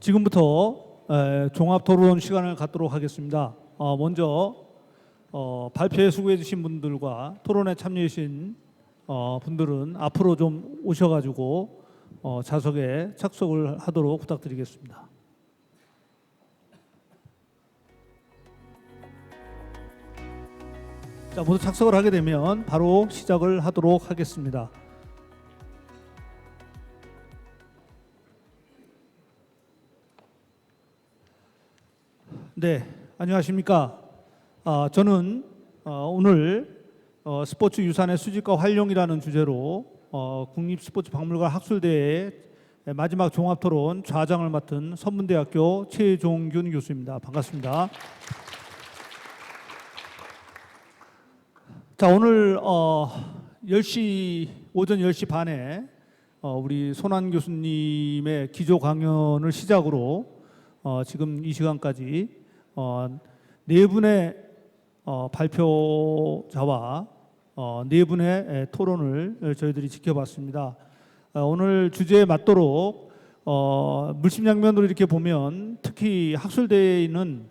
지금부터 종합토론 시간을 갖도록 하겠습니다. 먼저 발표에 수고해 주신 분들과 토론에 참여해 주신 분들은 앞으로 좀 오셔가지고 좌석에 착석을 하도록 부탁드리겠습니다. 자, 모두 착석을 하게 되면 바로 시작을 하도록 하겠습니다. 네, 안녕하십니까. 저는 오늘 스포츠 유산의 수집과 활용이라는 주제로 국립스포츠박물관 학술대회 마지막 종합토론 좌장을 맡은 선문대학교 최종균 교수입니다. 반갑습니다. 자, 오늘 오전 10시 반에 우리 손한 교수님의 기조 강연을 시작으로 지금 이 시간까지 네 분의 발표자와 네 분의 토론을 저희들이 지켜봤습니다. 오늘 주제에 맞도록 물심양면으로 이렇게 보면 특히 학술대회는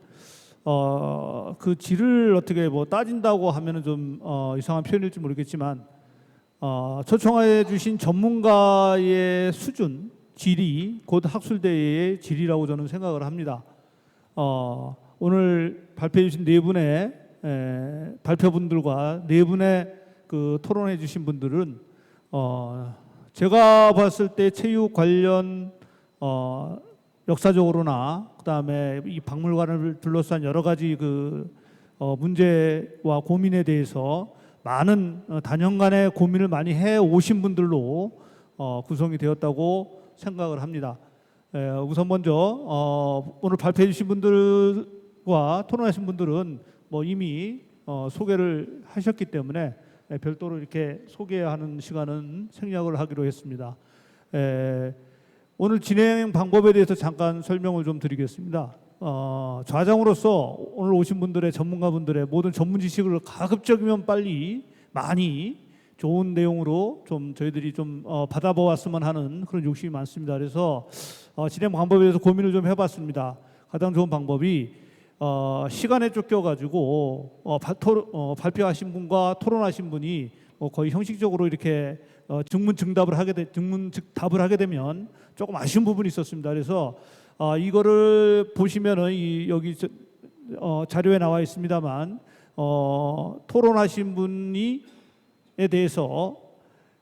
그 질을 어떻게 따진다고 하면은 좀 이상한 표현일지 모르겠지만 초청해 주신 전문가의 수준, 질이 곧 학술대회의 질이라고 저는 생각을 합니다. 오늘 발표해 주신 네 분의 발표분들과 네 분의 그 토론해 주신 분들은 제가 봤을 때 체육 관련 역사적으로나 그다음에 이 박물관을 둘러싼 여러 가지 그 문제와 고민에 대해서 많은 단연간의 고민을 많이 해 오신 분들로 구성이 되었다고 생각을 합니다. 우선 먼저 오늘 발표해 주신 분들과 토론하신 분들은 이미 소개를 하셨기 때문에 별도로 이렇게 소개하는 시간은 생략을 하기로 했습니다. 오늘 진행 방법에 대해서 잠깐 설명을 좀 드리겠습니다. 좌장으로서 오늘 오신 분들의 전문가분들의 모든 전문 지식을 가급적이면 빨리 많이 좋은 내용으로 좀 저희들이 좀 받아보았으면 하는 그런 욕심이 많습니다. 그래서 진행 방법에 대해서 고민을 좀 해봤습니다. 가장 좋은 방법이 시간에 쫓겨가지고 발표하신 분과 토론하신 분이 거의 형식적으로 이렇게 증문즉답을 하게 되면 조금 아쉬운 부분이 있었습니다. 그래서 이거를 보시면은 여기 자료에 나와 있습니다만 토론하신 분에 대해서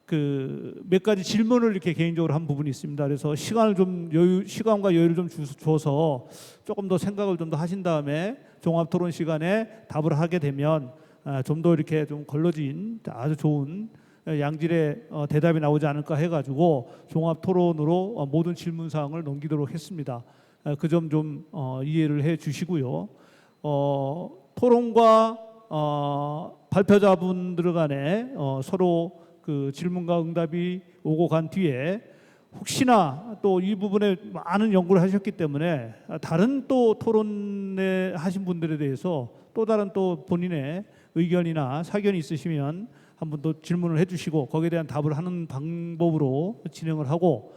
그 몇 가지 질문을 이렇게 개인적으로 한 부분이 있습니다. 그래서 시간과 여유를 좀 줘서 조금 더 생각을 좀 더 하신 다음에 종합 토론 시간에 답을 하게 되면 좀 더 이렇게 좀 걸러진 아주 좋은 양질의 대답이 나오지 않을까 해가지고 종합 토론으로 모든 질문 사항을 넘기도록 했습니다. 그 점 좀 이해를 해 주시고요. 토론과 발표자분들 간에 서로 그 질문과 응답이 오고 간 뒤에 혹시나 또 이 부분에 많은 연구를 하셨기 때문에 다른 또 토론에 하신 분들에 대해서 또 다른 또 본인의 의견이나 사견이 있으시면 한번 또 질문을 해주시고 거기에 대한 답을 하는 방법으로 진행을 하고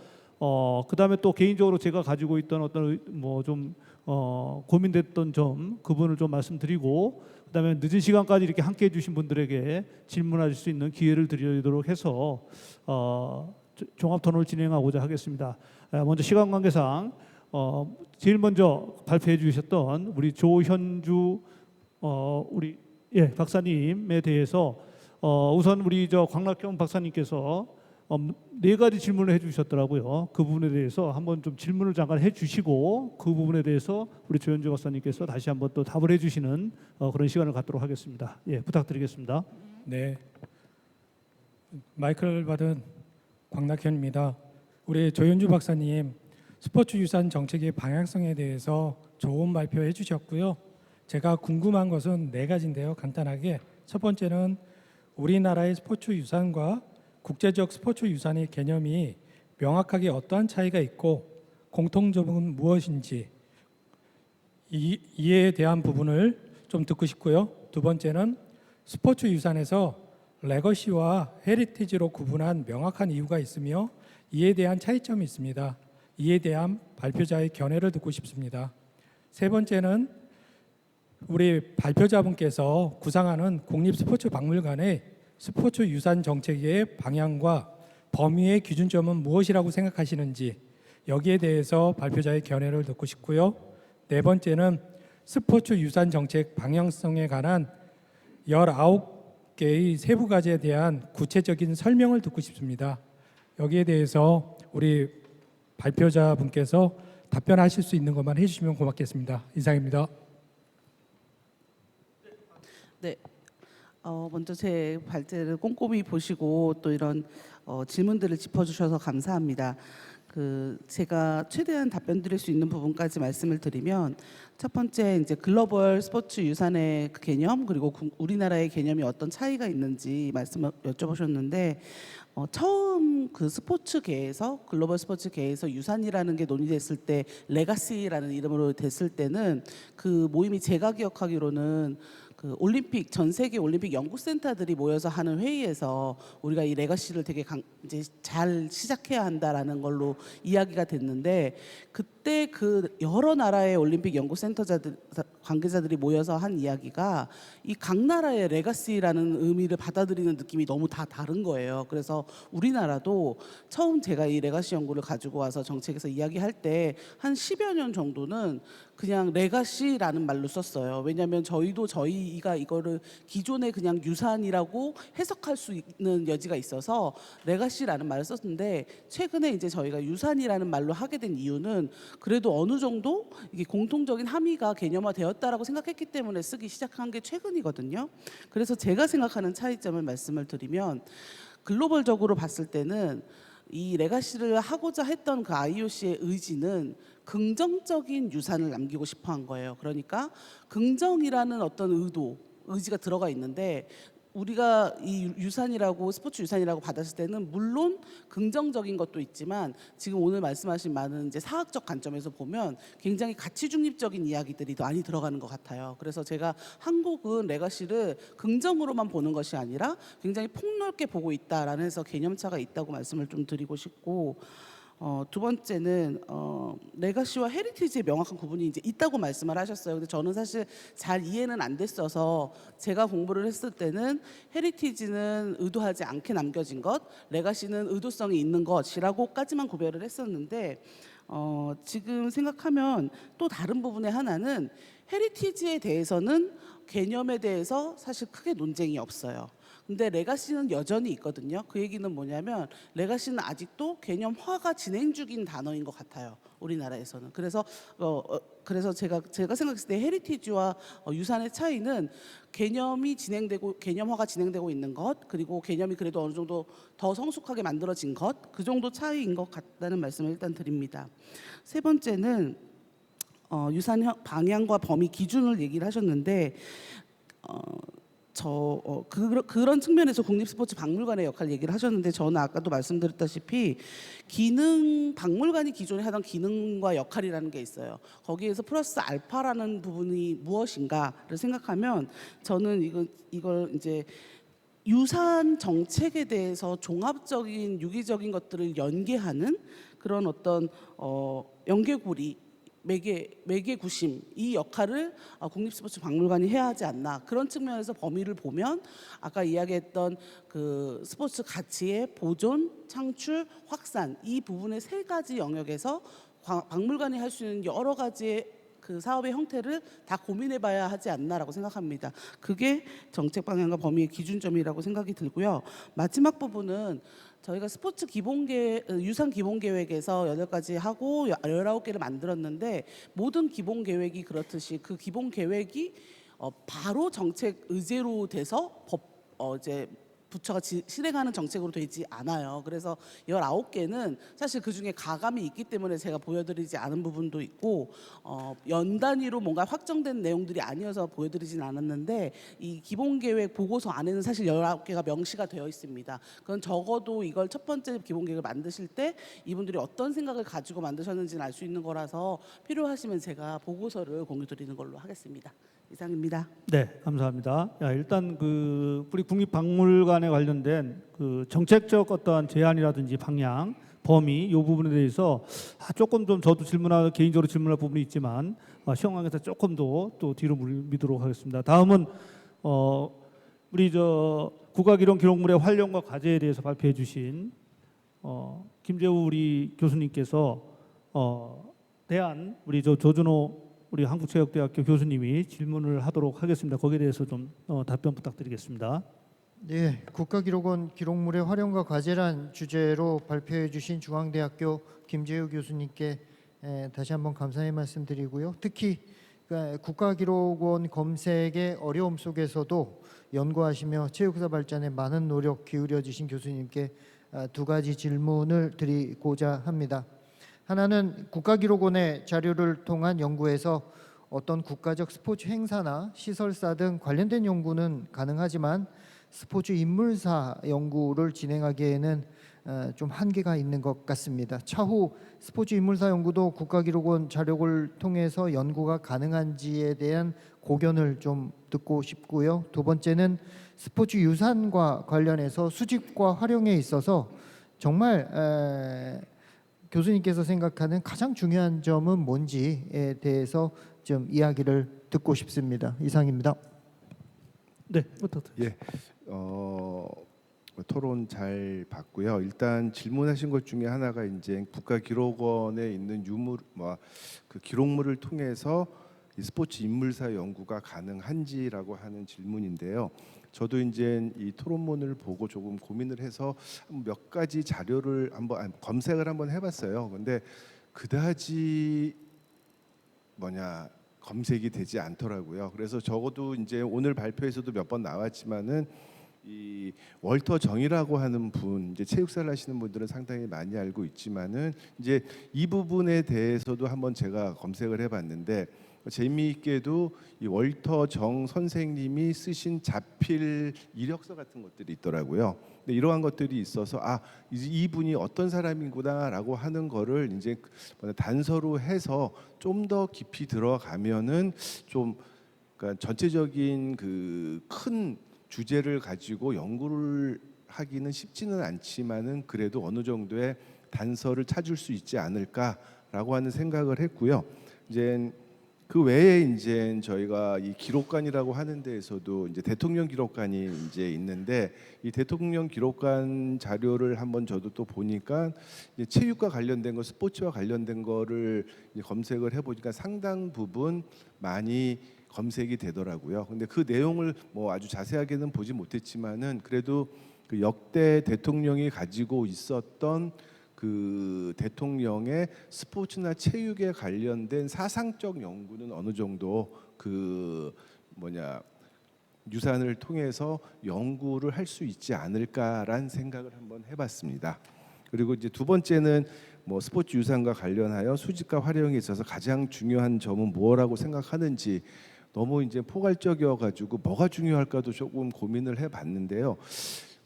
그다음에 또 개인적으로 제가 가지고 있던 어떤 뭐 좀 고민됐던 점 그 부분을 좀 말씀드리고 그다음에 늦은 시간까지 이렇게 함께해 주신 분들에게 질문하실 수 있는 기회를 드리도록 해서 종합 토론을 진행하고자 하겠습니다. 먼저 시간 관계상 제일 먼저 발표해 주셨던 우리 조현주 우리 박사님에 대해서 우선 우리 광락경 박사님께서 네 가지 질문을 해주셨더라고요. 그 부분에 대해서 한번 좀 질문을 잠깐 해주시고 그 부분에 대해서 우리 조현주 박사님께서 다시 한번 또 답을 해주시는 그런 시간을 갖도록 하겠습니다. 부탁드리겠습니다. 네, 마이크를 받은 광락현입니다. 우리 조현주 박사님 스포츠 유산 정책의 방향성에 대해서 좋은 발표해 주셨고요. 제가 궁금한 것은 네 가지인데요. 간단하게 첫 번째는 우리나라의 스포츠 유산과 국제적 스포츠 유산의 개념이 명확하게 어떠한 차이가 있고 공통점은 무엇인지 이에 대한 부분을 좀 듣고 싶고요. 두 번째는 스포츠 유산에서 레거시와 헤리티지로 구분한 명확한 이유가 있으며 이에 대한 차이점이 있습니다. 이에 대한 발표자의 견해를 듣고 싶습니다. 세 번째는 우리 발표자분께서 구상하는 국립스포츠박물관의 스포츠 유산 정책의 방향과 범위의 기준점은 무엇이라고 생각하시는지 여기에 대해서 발표자의 견해를 듣고 싶고요. 네 번째는 스포츠 유산 정책 방향성에 관한 19개의 세부 과제에 대한 구체적인 설명을 듣고 싶습니다. 여기에 대해서 우리 발표자분께서 답변하실 수 있는 것만 해주시면 고맙겠습니다. 이상입니다. 네. 먼저 제 발제를 꼼꼼히 보시고 또 이런 질문들을 짚어주셔서 감사합니다. 제가 최대한 답변 드릴 수 있는 부분까지 말씀을 드리면 첫 번째 이제 글로벌 스포츠 유산의 그 개념 그리고 우리나라의 개념이 어떤 차이가 있는지 말씀을 여쭤보셨는데 처음 그 스포츠계에서 글로벌 스포츠계에서 유산이라는 게 논의됐을 때 레가시라는 이름으로 됐을 때는 그 모임이 제가 기억하기로는 그 올림픽 전 세계 올림픽 연구센터들이 모여서 하는 회의에서 우리가 이 레거시를 되게 이제 잘 시작해야 한다라는 걸로 이야기가 됐는데 그때 그 여러 나라의 올림픽 연구센터자들 관계자들이 모여서 한 이야기가 이 각 나라의 레거시라는 의미를 받아들이는 느낌이 너무 다 다른 거예요. 그래서 우리나라도 처음 제가 이 레거시 연구를 가지고 와서 정책에서 이야기할 때 한 10여 년 정도는 그냥 레가시라는 말로 썼어요. 왜냐하면 저희가 이거를 기존에 그냥 유산이라고 해석할 수 있는 여지가 있어서 레가시라는 말을 썼는데 최근에 이제 저희가 유산이라는 말로 하게 된 이유는 그래도 어느 정도 이게 공통적인 함의가 개념화되었다라고 생각했기 때문에 쓰기 시작한 게 최근이거든요. 그래서 제가 생각하는 차이점을 말씀을 드리면 글로벌적으로 봤을 때는 이 레가시를 하고자 했던 그 IOC의 의지는 긍정적인 유산을 남기고 싶어 한 거예요. 그러니까 긍정이라는 어떤 의지가 들어가 있는데 우리가 이 유산이라고 스포츠 유산이라고 받았을 때는 물론 긍정적인 것도 있지만 지금 오늘 말씀하신 많은 이제 사학적 관점에서 보면 굉장히 가치 중립적인 이야기들이 많이 들어가는 것 같아요. 그래서 제가 한국은 레가시를 긍정으로만 보는 것이 아니라 굉장히 폭넓게 보고 있다라는 해서 개념차가 있다고 말씀을 좀 드리고 싶고, 두 번째는 레가시와 헤리티지의 명확한 구분이 이제 있다고 말씀을 하셨어요. 근데 저는 사실 잘 이해는 안 됐어서 제가 공부를 했을 때는 헤리티지는 의도하지 않게 남겨진 것, 레가시는 의도성이 있는 것이라고까지만 구별을 했었는데 지금 생각하면 또 다른 부분의 하나는 헤리티지에 대해서는 개념에 대해서 사실 크게 논쟁이 없어요. 근데 레가시는 여전히 있거든요. 그 얘기는 뭐냐면 레가시는 아직도 개념화가 진행 중인 단어인 것 같아요. 우리나라에서는. 그래서 제가 생각했을 때 헤리티지와 유산의 차이는 개념화가 진행되고 있는 것, 그리고 개념이 그래도 어느 정도 더 성숙하게 만들어진 것, 그 정도 차이인 것 같다는 말씀을 일단 드립니다. 세 번째는 유산 방향과 범위 기준을 얘기를 하셨는데 그런 측면에서 국립스포츠박물관의 역할 얘기를 하셨는데 저는 아까도 말씀드렸다시피 박물관이 기존에 하던 기능과 역할이라는 게 있어요. 거기에서 플러스 알파라는 부분이 무엇인가를 생각하면 저는 이걸 이제 유산 정책에 대해서 종합적인 유기적인 것들을 연계하는 그런 어떤 연계고리 매개 구심 이 역할을 국립스포츠박물관이 해야 하지 않나, 그런 측면에서 범위를 보면 아까 이야기했던 그 스포츠 가치의 보존, 창출, 확산 이 부분의 세 가지 영역에서 박물관이 할 수 있는 여러 가지의 그 사업의 형태를 다 고민해봐야 하지 않나라고 생각합니다. 그게 정책 방향과 범위의 기준점이라고 생각이 들고요. 마지막 부분은 저희가 스포츠 유산 기본 계획에서 8가지 하고 19개를 만들었는데 모든 기본 계획이 그렇듯이 그 기본 계획이 바로 정책 의제로 돼서 이제 부처가 실행하는 정책으로 되지 않아요. 그래서 19개는 사실 그중에 가감이 있기 때문에 제가 보여드리지 않은 부분도 있고 연 단위로 뭔가 확정된 내용들이 아니어서 보여드리진 않았는데 이 기본계획 보고서 안에는 사실 19개가 명시가 되어 있습니다. 그건 적어도 이걸 첫 번째 기본계획을 만드실 때 이분들이 어떤 생각을 가지고 만드셨는지는 알 수 있는 거라서 필요하시면 제가 보고서를 공유드리는 걸로 하겠습니다. 이상입니다. 네, 감사합니다. 일단 우리 국립박물관에 관련된 그 정책적 어떠한 제안이라든지 방향, 범위 이 부분에 대해서 조금 좀 저도 개인적으로 질문할 부분이 있지만 시험관에서 조금 더 또 뒤로 미도록 하겠습니다. 다음은 우리 국가기록 기록물의 활용과 과제에 대해서 발표해 주신 김재우 우리 교수님께서 우리 조준호 우리 한국체육대학교 교수님이 질문을 하도록 하겠습니다. 거기에 대해서 좀 답변 부탁드리겠습니다. 네, 국가기록원 기록물의 활용과 과제란 주제로 발표해 주신 중앙대학교 김재우 교수님께 다시 한번 감사의 말씀드리고요. 특히 국가기록원 검색의 어려움 속에서도 연구하시며 체육사 발전에 많은 노력 기울여 주신 교수님께 2가지 질문을 드리고자 합니다. 하나는 국가기록원의 자료를 통한 연구에서 어떤 국가적 스포츠 행사나 시설사 등 관련된 연구는 가능하지만 스포츠 인물사 연구를 진행하기에는 좀 한계가 있는 것 같습니다. 차후 스포츠 인물사 연구도 국가기록원 자료를 통해서 연구가 가능한지에 대한 고견을 좀 듣고 싶고요. 2번째는 스포츠 유산과 관련해서 수집과 활용에 있어서 정말 교수님께서 생각하는 가장 중요한 점은 뭔지에 대해서 좀 이야기를 듣고 싶습니다. 이상입니다. 네, 부탁드립니다. 토론 잘 봤고요. 일단 질문하신 것 중에 하나가 이제 국가기록원에 있는 그 기록물을 통해서 이 스포츠 인물사 연구가 가능한지라고 하는 질문인데요. 저도 이제 이 토론문을 보고 조금 고민을 해서 몇 가지 자료를 검색을 한번 해봤어요. 근데 그다지 검색이 되지 않더라고요. 그래서 적어도 이제 오늘 발표에서도 몇 번 나왔지만은 이 월터 정이라고 하는 분, 이제 체육사를 하시는 분들은 상당히 많이 알고 있지만은 이제 이 부분에 대해서도 한번 제가 검색을 해봤는데 재미있게도 이 월터 정 선생님이 쓰신 자필 이력서 같은 것들이 있더라고요. 근데 이러한 것들이 있어서 이분이 어떤 사람이구나라고 하는 거를 이제 단서로 해서 좀 더 깊이 들어가면은 좀 그러니까 전체적인 그 큰 주제를 가지고 연구를 하기는 쉽지는 않지만은 그래도 어느 정도의 단서를 찾을 수 있지 않을까라고 하는 생각을 했고요. 이제 그 외에 이제 저희가 이 기록관이라고 하는 데에서도 이제 대통령 기록관이 이제 있는데 이 대통령 기록관 자료를 한번 저도 또 보니까 이제 체육과 관련된 거, 스포츠와 관련된 거를 이제 검색을 해보니까 상당 부분 많이 검색이 되더라고요. 근데 그 내용을 뭐 아주 자세하게는 보지 못했지만은 그래도 그 역대 대통령이 가지고 있었던 그 대통령의 스포츠나 체육에 관련된 사상적 연구는 어느 정도 그 유산을 통해서 연구를 할 수 있지 않을까라는 생각을 한번 해봤습니다. 그리고 이제 두 번째는 뭐 스포츠 유산과 관련하여 수집과 활용에 있어서 가장 중요한 점은 뭐라고 생각하는지 너무 이제 포괄적이어 가지고 뭐가 중요할까도 조금 고민을 해봤는데요.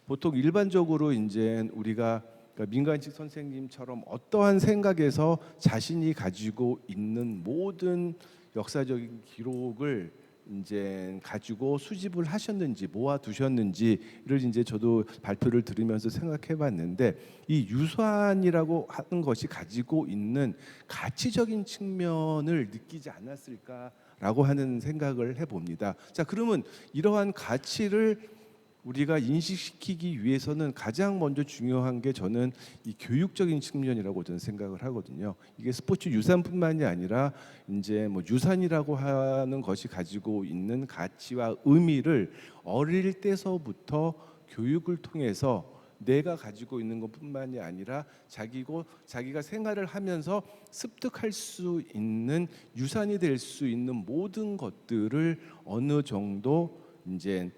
보통 일반적으로 이제 우리가 그러니까 민간식 선생님처럼 어떠한 생각에서 자신이 가지고 있는 모든 역사적인 기록을 이제 가지고 수집을 하셨는지 모아 두셨는지를 이제 저도 발표를 들으면서 생각해봤는데 이 유산이라고 하는 것이 가지고 있는 가치적인 측면을 느끼지 않았을까라고 하는 생각을 해봅니다. 자, 그러면 이러한 가치를 우리가 인식시키기 위해서는 가장 먼저 중요한 게 저는 이 교육적인 측면이라고 저는 생각을 하거든요. 이게 스포츠 유산뿐만이 아니라 이제 뭐 유산이라고 하는 것이 가지고 있는 가치와 의미를 어릴 때서부터 교육을 통해서 내가 가지고 있는 것뿐만이 아니라 자기가 생활을 하면서 습득할 수 있는 유산이 될 수 있는 모든 것들을 어느 정도 이제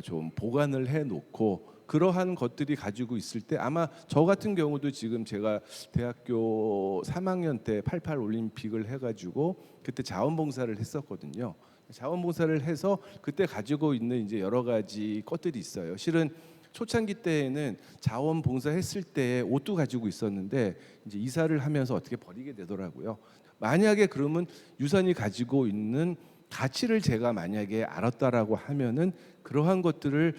좀 보관을 해놓고 그러한 것들이 가지고 있을 때 아마 저 같은 경우도 지금 제가 대학교 3학년 때 88 올림픽을 해가지고 그때 자원봉사를 했었거든요. 자원봉사를 해서 그때 가지고 있는 이제 여러 가지 것들이 있어요. 실은 초창기 때에는 자원봉사 했을 때 옷도 가지고 있었는데 이제 이사를 하면서 어떻게 버리게 되더라고요. 만약에 그러면 유산이 가지고 있는 가치를 제가 만약에 알았다라고 하면은 그러한 것들을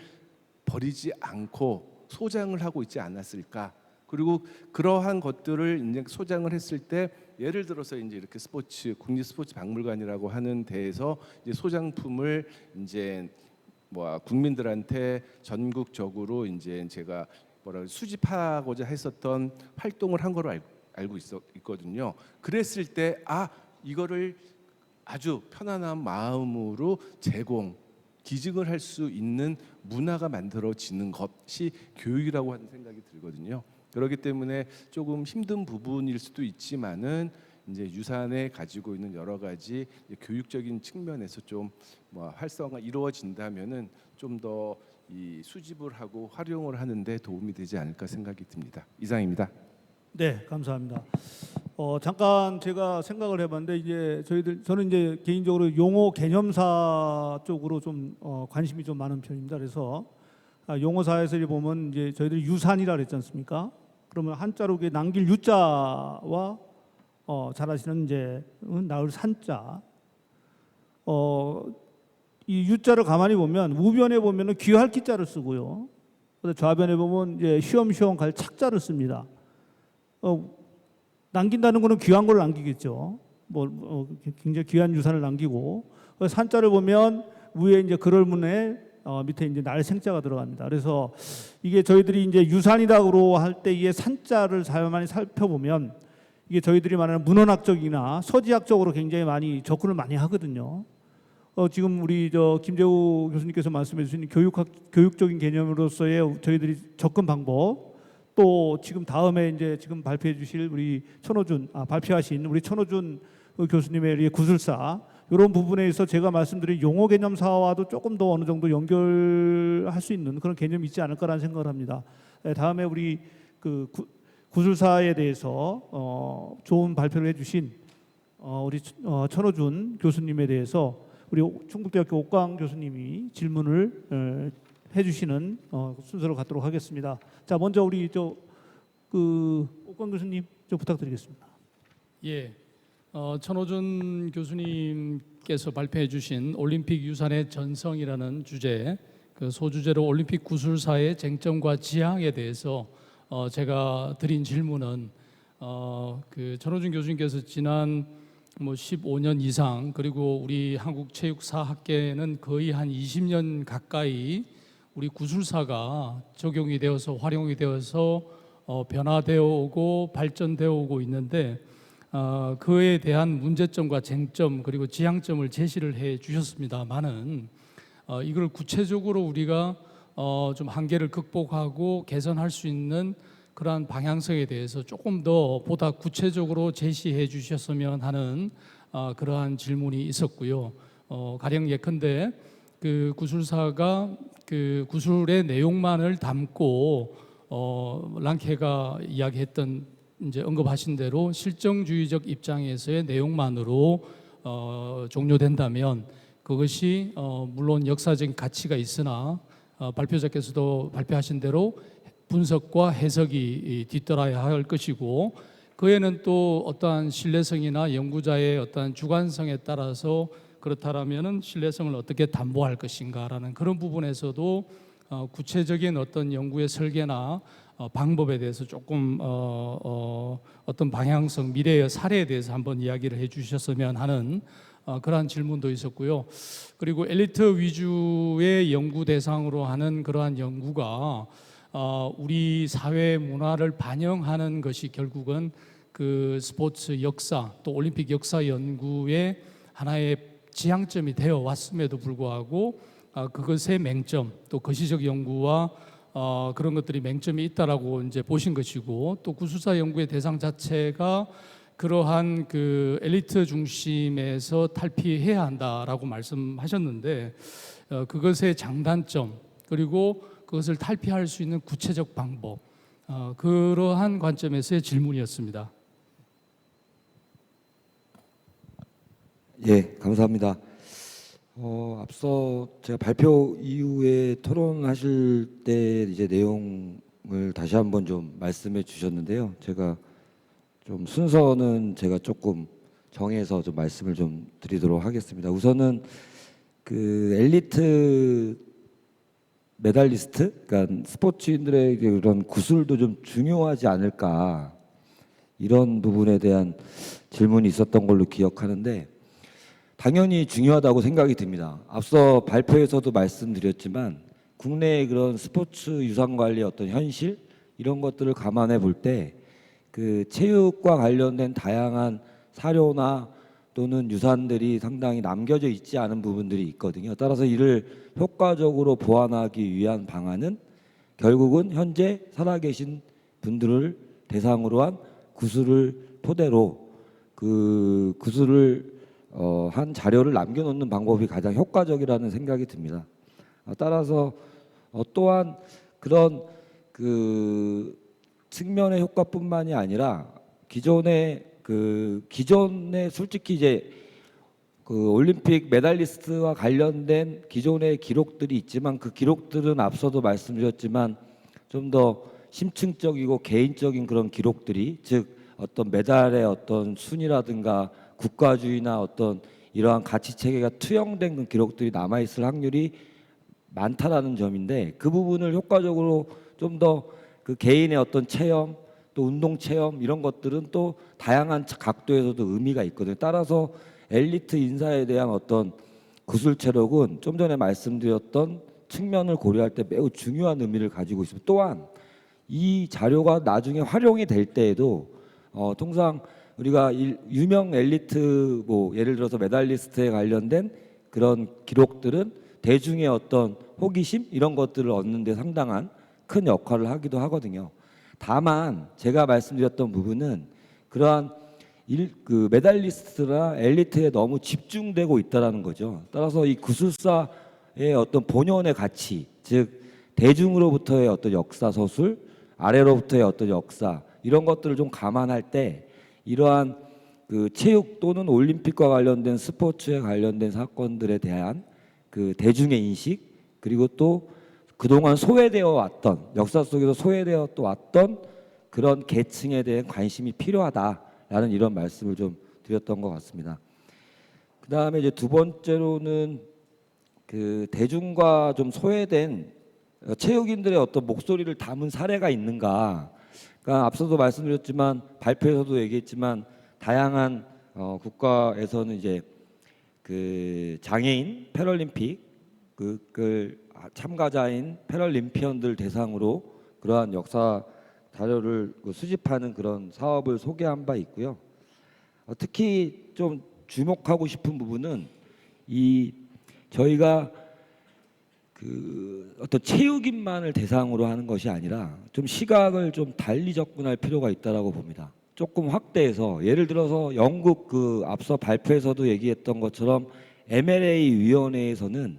버리지 않고 소장을 하고 있지 않았을까? 그리고 그러한 것들을 이제 소장을 했을 때 예를 들어서 이제 이렇게 국립 스포츠 박물관이라고 하는 데에서 이제 소장품을 이제 국민들한테 전국적으로 이제 제가 수집하고자 했었던 활동을 한 거로 알고 있거든요. 그랬을 때 이거를 아주 편안한 마음으로 기증을 할 수 있는 문화가 만들어지는 것이 교육이라고 하는 생각이 들거든요. 그렇기 때문에 조금 힘든 부분일 수도 있지만은 이제 유산에 가지고 있는 여러 가지 교육적인 측면에서 좀 활성화 이루어진다면은 좀 더 이 수집을 하고 활용을 하는데 도움이 되지 않을까 생각이 듭니다. 이상입니다. 네, 감사합니다. 잠깐 제가 생각을 해봤는데 저는 이제 개인적으로 용어 개념사 쪽으로 좀 관심이 좀 많은 편입니다. 그래서 용어사에서 보면 이제 저희들이 유산이라 그랬지 않습니까? 그러면 한자로 남길 유자와 잘 아시는 이제 나을 산자. 이 유자를 가만히 보면 우변에 보면은 귀할 기자를 쓰고요. 좌변에 보면 이제 쉬엄쉬엄 갈 착자를 씁니다. 남긴다는 거는 귀한 걸 남기겠죠. 굉장히 귀한 유산을 남기고 산자를 보면 위에 이제 그럴문에 밑에 이제 날생자가 들어갑니다. 그래서 이게 저희들이 이제 유산이라고 할 때 이게 산자를 많이 살펴보면 이게 저희들이 말하는 문헌학적이나 서지학적으로 굉장히 많이 접근을 많이 하거든요. 지금 우리 김재우 교수님께서 말씀해 주신 교육적인 개념으로서의 저희들이 접근 방법, 또 지금 다음에 이제 지금 발표해 주실 우리 발표하신 우리 천호준 교수님의 구술사 이런 부분에 있어 제가 말씀드린 용어 개념사와도 조금 더 어느 정도 연결할 수 있는 그런 개념이 있지 않을까라는 생각을 합니다. 다음에 우리 구술사에 대해서 좋은 발표를 해주신 우리 천호준 교수님에 대해서 우리 충북대학교 옥광 교수님이 질문을 해주시는 순서로 갖도록 하겠습니다. 자, 먼저 우리 옥광 교수님 좀 부탁드리겠습니다. 예, 천호준 교수님께서 발표해 주신 올림픽 유산의 전성이라는 주제, 그 소주제로 올림픽 구술사의 쟁점과 지향에 대해서 제가 드린 질문은 그 천호준 교수님께서 지난 15년 이상, 그리고 우리 한국체육사학계는 거의 한 20년 가까이 우리 구술사가 적용이 되어서 활용이 되어서 변화되어 오고 발전되어 오고 있는데, 그에 대한 문제점과 쟁점 그리고 지향점을 제시를 해 주셨습니다만은 이걸 구체적으로 우리가 좀 한계를 극복하고 개선할 수 있는 그러한 방향성에 대해서 조금 더 보다 구체적으로 제시해 주셨으면 하는 그러한 질문이 있었고요. 가령 예컨대 그 구술사가 그 구술의 내용만을 담고 랑케가 이야기했던, 이제 언급하신 대로 실정주의적 입장에서의 내용만으로 종료된다면 그것이 물론 역사적인 가치가 있으나 발표자께서도 발표하신 대로 분석과 해석이 뒤따라야 할 것이고, 그에는 또 어떠한 신뢰성이나 연구자의 어떠한 주관성에 따라서 그렇다라면은 신뢰성을 어떻게 담보할 것인가라는 그런 부분에서도 구체적인 어떤 연구의 설계나 방법에 대해서 조금 어떤 방향성, 미래의 사례에 대해서 한번 이야기를 해주셨으면 하는 그러한 질문도 있었고요. 그리고 엘리트 위주의 연구 대상으로 하는 그러한 연구가 우리 사회 문화를 반영하는 것이 결국은 그 스포츠 역사 또 올림픽 역사 연구의 하나의 지향점이 되어 왔음에도 불구하고 그것의 맹점, 또 거시적 연구와 그런 것들이 맹점이 있다라고 이제 보신 것이고, 또 구술사 연구의 대상 자체가 그러한 그 엘리트 중심에서 탈피해야 한다라고 말씀하셨는데, 그것의 장단점 그리고 그것을 탈피할 수 있는 구체적 방법, 그러한 관점에서의 질문이었습니다. 예, 감사합니다. 앞서 제가 발표 이후에 토론하실 때 이제 내용을 다시 한번 좀 말씀해 주셨는데요. 제가 좀 순서는 제가 조금 정해서 좀 말씀을 좀 드리도록 하겠습니다. 우선은 그 엘리트 메달리스트, 그러니까 스포츠인들의 그런 구술도 좀 중요하지 않을까, 이런 부분에 대한 질문이 있었던 걸로 기억하는데, 당연히 중요하다고 생각이 듭니다. 앞서 발표에서도 말씀드렸지만 국내의 그런 스포츠 유산 관리의 어떤 현실, 이런 것들을 감안해 볼 때 그 체육과 관련된 다양한 사료나 또는 유산들이 상당히 남겨져 있지 않은 부분들이 있거든요. 따라서 이를 효과적으로 보완하기 위한 방안은 결국은 현재 살아계신 분들을 대상으로 한 구술을 토대로 그 구술을 한 자료를 남겨놓는 방법이 가장 효과적이라는 생각이 듭니다. 따라서 또한 그런 그 측면의 효과뿐만이 아니라 기존에 솔직히 이제 그 올림픽 메달리스트와 관련된 기존의 기록들이 있지만 그 기록들은 앞서도 말씀드렸지만 좀 더 심층적이고 개인적인 그런 기록들이, 즉 어떤 메달의 어떤 순위라든가 국가주의나 어떤 이러한 가치 체계가 투영된 그 기록들이 남아 있을 확률이 많다라는 점인데, 그 부분을 효과적으로 좀 더 그 개인의 어떤 체험 또 운동 체험 이런 것들은 또 다양한 각도에서도 의미가 있거든요. 따라서 엘리트 인사에 대한 어떤 구술 체력은 좀 전에 말씀드렸던 측면을 고려할 때 매우 중요한 의미를 가지고 있습니다. 또한 이 자료가 나중에 활용이 될 때에도 통상 우리가 유명 엘리트 예를 들어서 메달리스트에 관련된 그런 기록들은 대중의 어떤 호기심 이런 것들을 얻는 데 상당한 큰 역할을 하기도 하거든요. 다만 제가 말씀드렸던 부분은 그러한 그 메달리스트나 엘리트에 너무 집중되고 있다라는 거죠. 따라서 이 구술사의 어떤 본연의 가치, 즉 대중으로부터의 어떤 역사 서술, 아래로부터의 어떤 역사 이런 것들을 좀 감안할 때 이러한 그 체육 또는 올림픽과 관련된 스포츠에 관련된 사건들에 대한 그 대중의 인식, 그리고 또 그동안 소외되어 왔던, 역사 속에서 소외되어 또 왔던 그런 계층에 대한 관심이 필요하다라는 이런 말씀을 좀 드렸던 것 같습니다. 그다음에 이제 두 번째로는 그 대중과 좀 소외된 체육인들의 어떤 목소리를 담은 사례가 있는가. 그러니까 앞서도 말씀드렸지만 발표에서도 얘기했지만 다양한 국가에서는 이제 그 장애인 패럴림픽 그 참가자인 패럴림피언들 대상으로 그러한 역사 자료를 수집하는 그런 사업을 소개한 바 있고요. 특히 좀 주목하고 싶은 부분은 이 저희가 그 어떤 체육인만을 대상으로 하는 것이 아니라 좀 시각을 좀 달리 접근할 필요가 있다라고 봅니다. 조금 확대해서 예를 들어서 영국 그 앞서 발표에서도 얘기했던 것처럼 MLA 위원회에서는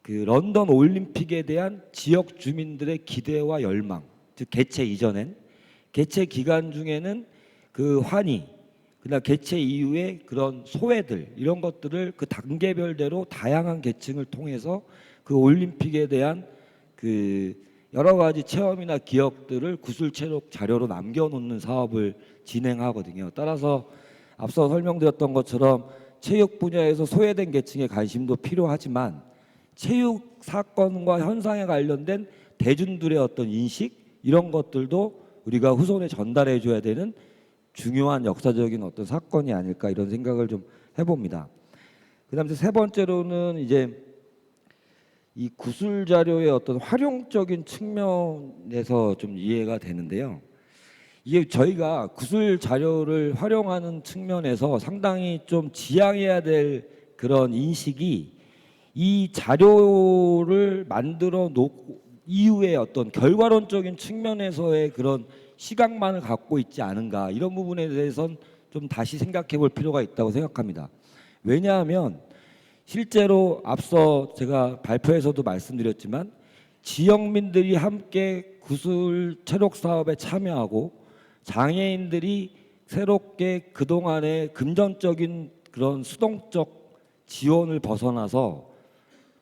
그 런던 올림픽에 대한 지역 주민들의 기대와 열망, 즉 개최 이전엔 개최 기간 중에는 그 환희, 그다음 개최 이후에 그런 소외들 이런 것들을 그 단계별대로 다양한 계층을 통해서 그 올림픽에 대한 그 여러 가지 체험이나 기억들을 구술체록 자료로 남겨놓는 사업을 진행하거든요. 따라서 앞서 설명드렸던 것처럼 체육 분야에서 소외된 계층의 관심도 필요하지만 체육 사건과 현상에 관련된 대중들의 어떤 인식 이런 것들도 우리가 후손에 전달해 줘야 되는 중요한 역사적인 어떤 사건이 아닐까 이런 생각을 좀 해봅니다. 그다음에 세 번째로는 이제 이 구술 자료의 어떤 활용적인 측면에서 좀 이해가 되는데요. 이게 저희가 구술 자료를 활용하는 측면에서 상당히 좀 지향해야 될 그런 인식이 이 자료를 만들어 놓고 이후에 어떤 결과론적인 측면에서의 그런 시각만을 갖고 있지 않은가 이런 부분에 대해서는 좀 다시 생각해 볼 필요가 있다고 생각합니다. 왜냐하면 실제로 앞서 제가 발표에서도 말씀드렸지만 지역민들이 함께 구술 체력 사업에 참여하고 장애인들이 새롭게 그동안의 금전적인 그런 수동적 지원을 벗어나서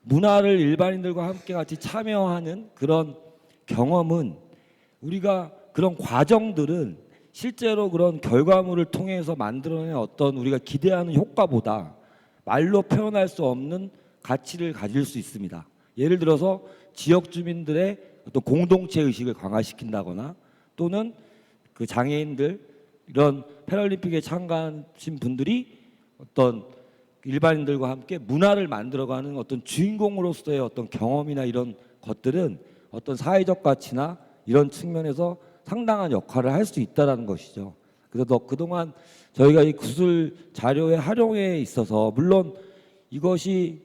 문화를 일반인들과 함께 같이 참여하는 그런 경험은 우리가 그런 과정들은 실제로 그런 결과물을 통해서 만들어낸 어떤 우리가 기대하는 효과보다 말로 표현할 수 없는 가치를 가질 수 있습니다. 예를 들어서 지역 주민들의 어떤 공동체 의식을 강화시킨다거나 또는 그 장애인들 이런 패럴림픽에 참가하신 분들이 어떤 일반인들과 함께 문화를 만들어가는 어떤 주인공으로서의 어떤 경험이나 이런 것들은 어떤 사회적 가치나 이런 측면에서 상당한 역할을 할 수 있다라는 것이죠. 그래서 그동안 저희가 이 구술 자료의 활용에 있어서 물론 이것이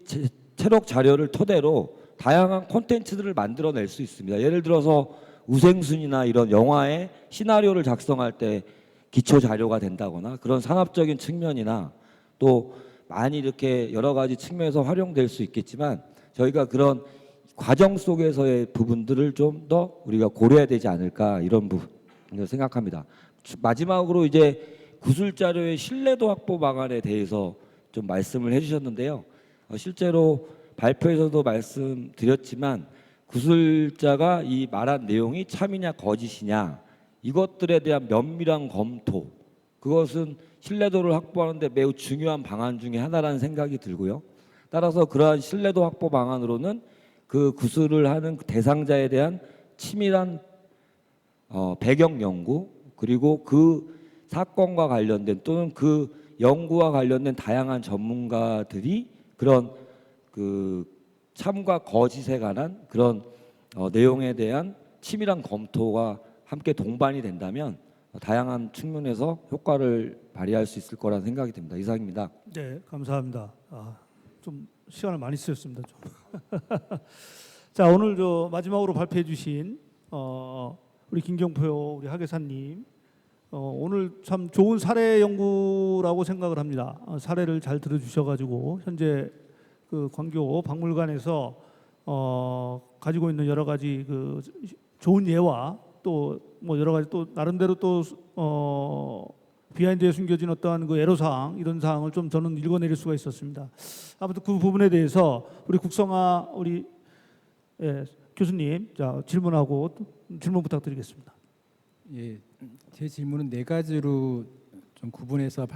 체력 자료를 토대로 다양한 콘텐츠들을 만들어낼 수 있습니다. 예를 들어서 우생순이나 이런 영화의 시나리오를 작성할 때 기초 자료가 된다거나 그런 산업적인 측면이나 또 많이 이렇게 여러 가지 측면에서 활용될 수 있겠지만 저희가 그런 과정 속에서의 부분들을 좀 더 우리가 고려해야 되지 않을까 이런 부분을 생각합니다. 마지막으로 이제 구술 자료의 신뢰도 확보 방안에 대해서 좀 말씀을 해주셨는데요. 실제로 발표에서도 말씀드렸지만 구술자가 이 말한 내용이 참이냐 거짓이냐 이것들에 대한 면밀한 검토 그것은 신뢰도를 확보하는 데 매우 중요한 방안 중에 하나라는 생각이 들고요. 따라서 그러한 신뢰도 확보 방안으로는 그 구술을 하는 대상자에 대한 치밀한 배경 연구 그리고 그 사건과 관련된 또는 그 연구와 관련된 다양한 전문가들이 그런 그 참과 거짓에 관한 그런 내용에 대한 치밀한 검토가 함께 동반이 된다면 다양한 측면에서 효과를 발휘할 수 있을 거라는 생각이 듭니다. 이상입니다. 네, 감사합니다. 좀 시간을 많이 쓰셨습니다. 좀. 자, 오늘 저 마지막으로 발표해 주신 우리 김경표 우리 학예사님 오늘 참 좋은 사례 연구라고 생각을 합니다. 사례를 잘 들어주셔가지고 현재 그 광교 박물관에서 가지고 있는 여러 가지 그 좋은 예와 또 뭐 여러 가지 또 나름대로 또 비하인드에 숨겨진 어떠한 그 애로사항 이런 사항을 좀 저는 읽어내릴 수가 있었습니다. 아무튼 그 부분에 대해서 우리 국성아 우리 교수님 자 질문하고 질문 부탁드리겠습니다. 예, 제 질문은 네 가지로 좀 구분해서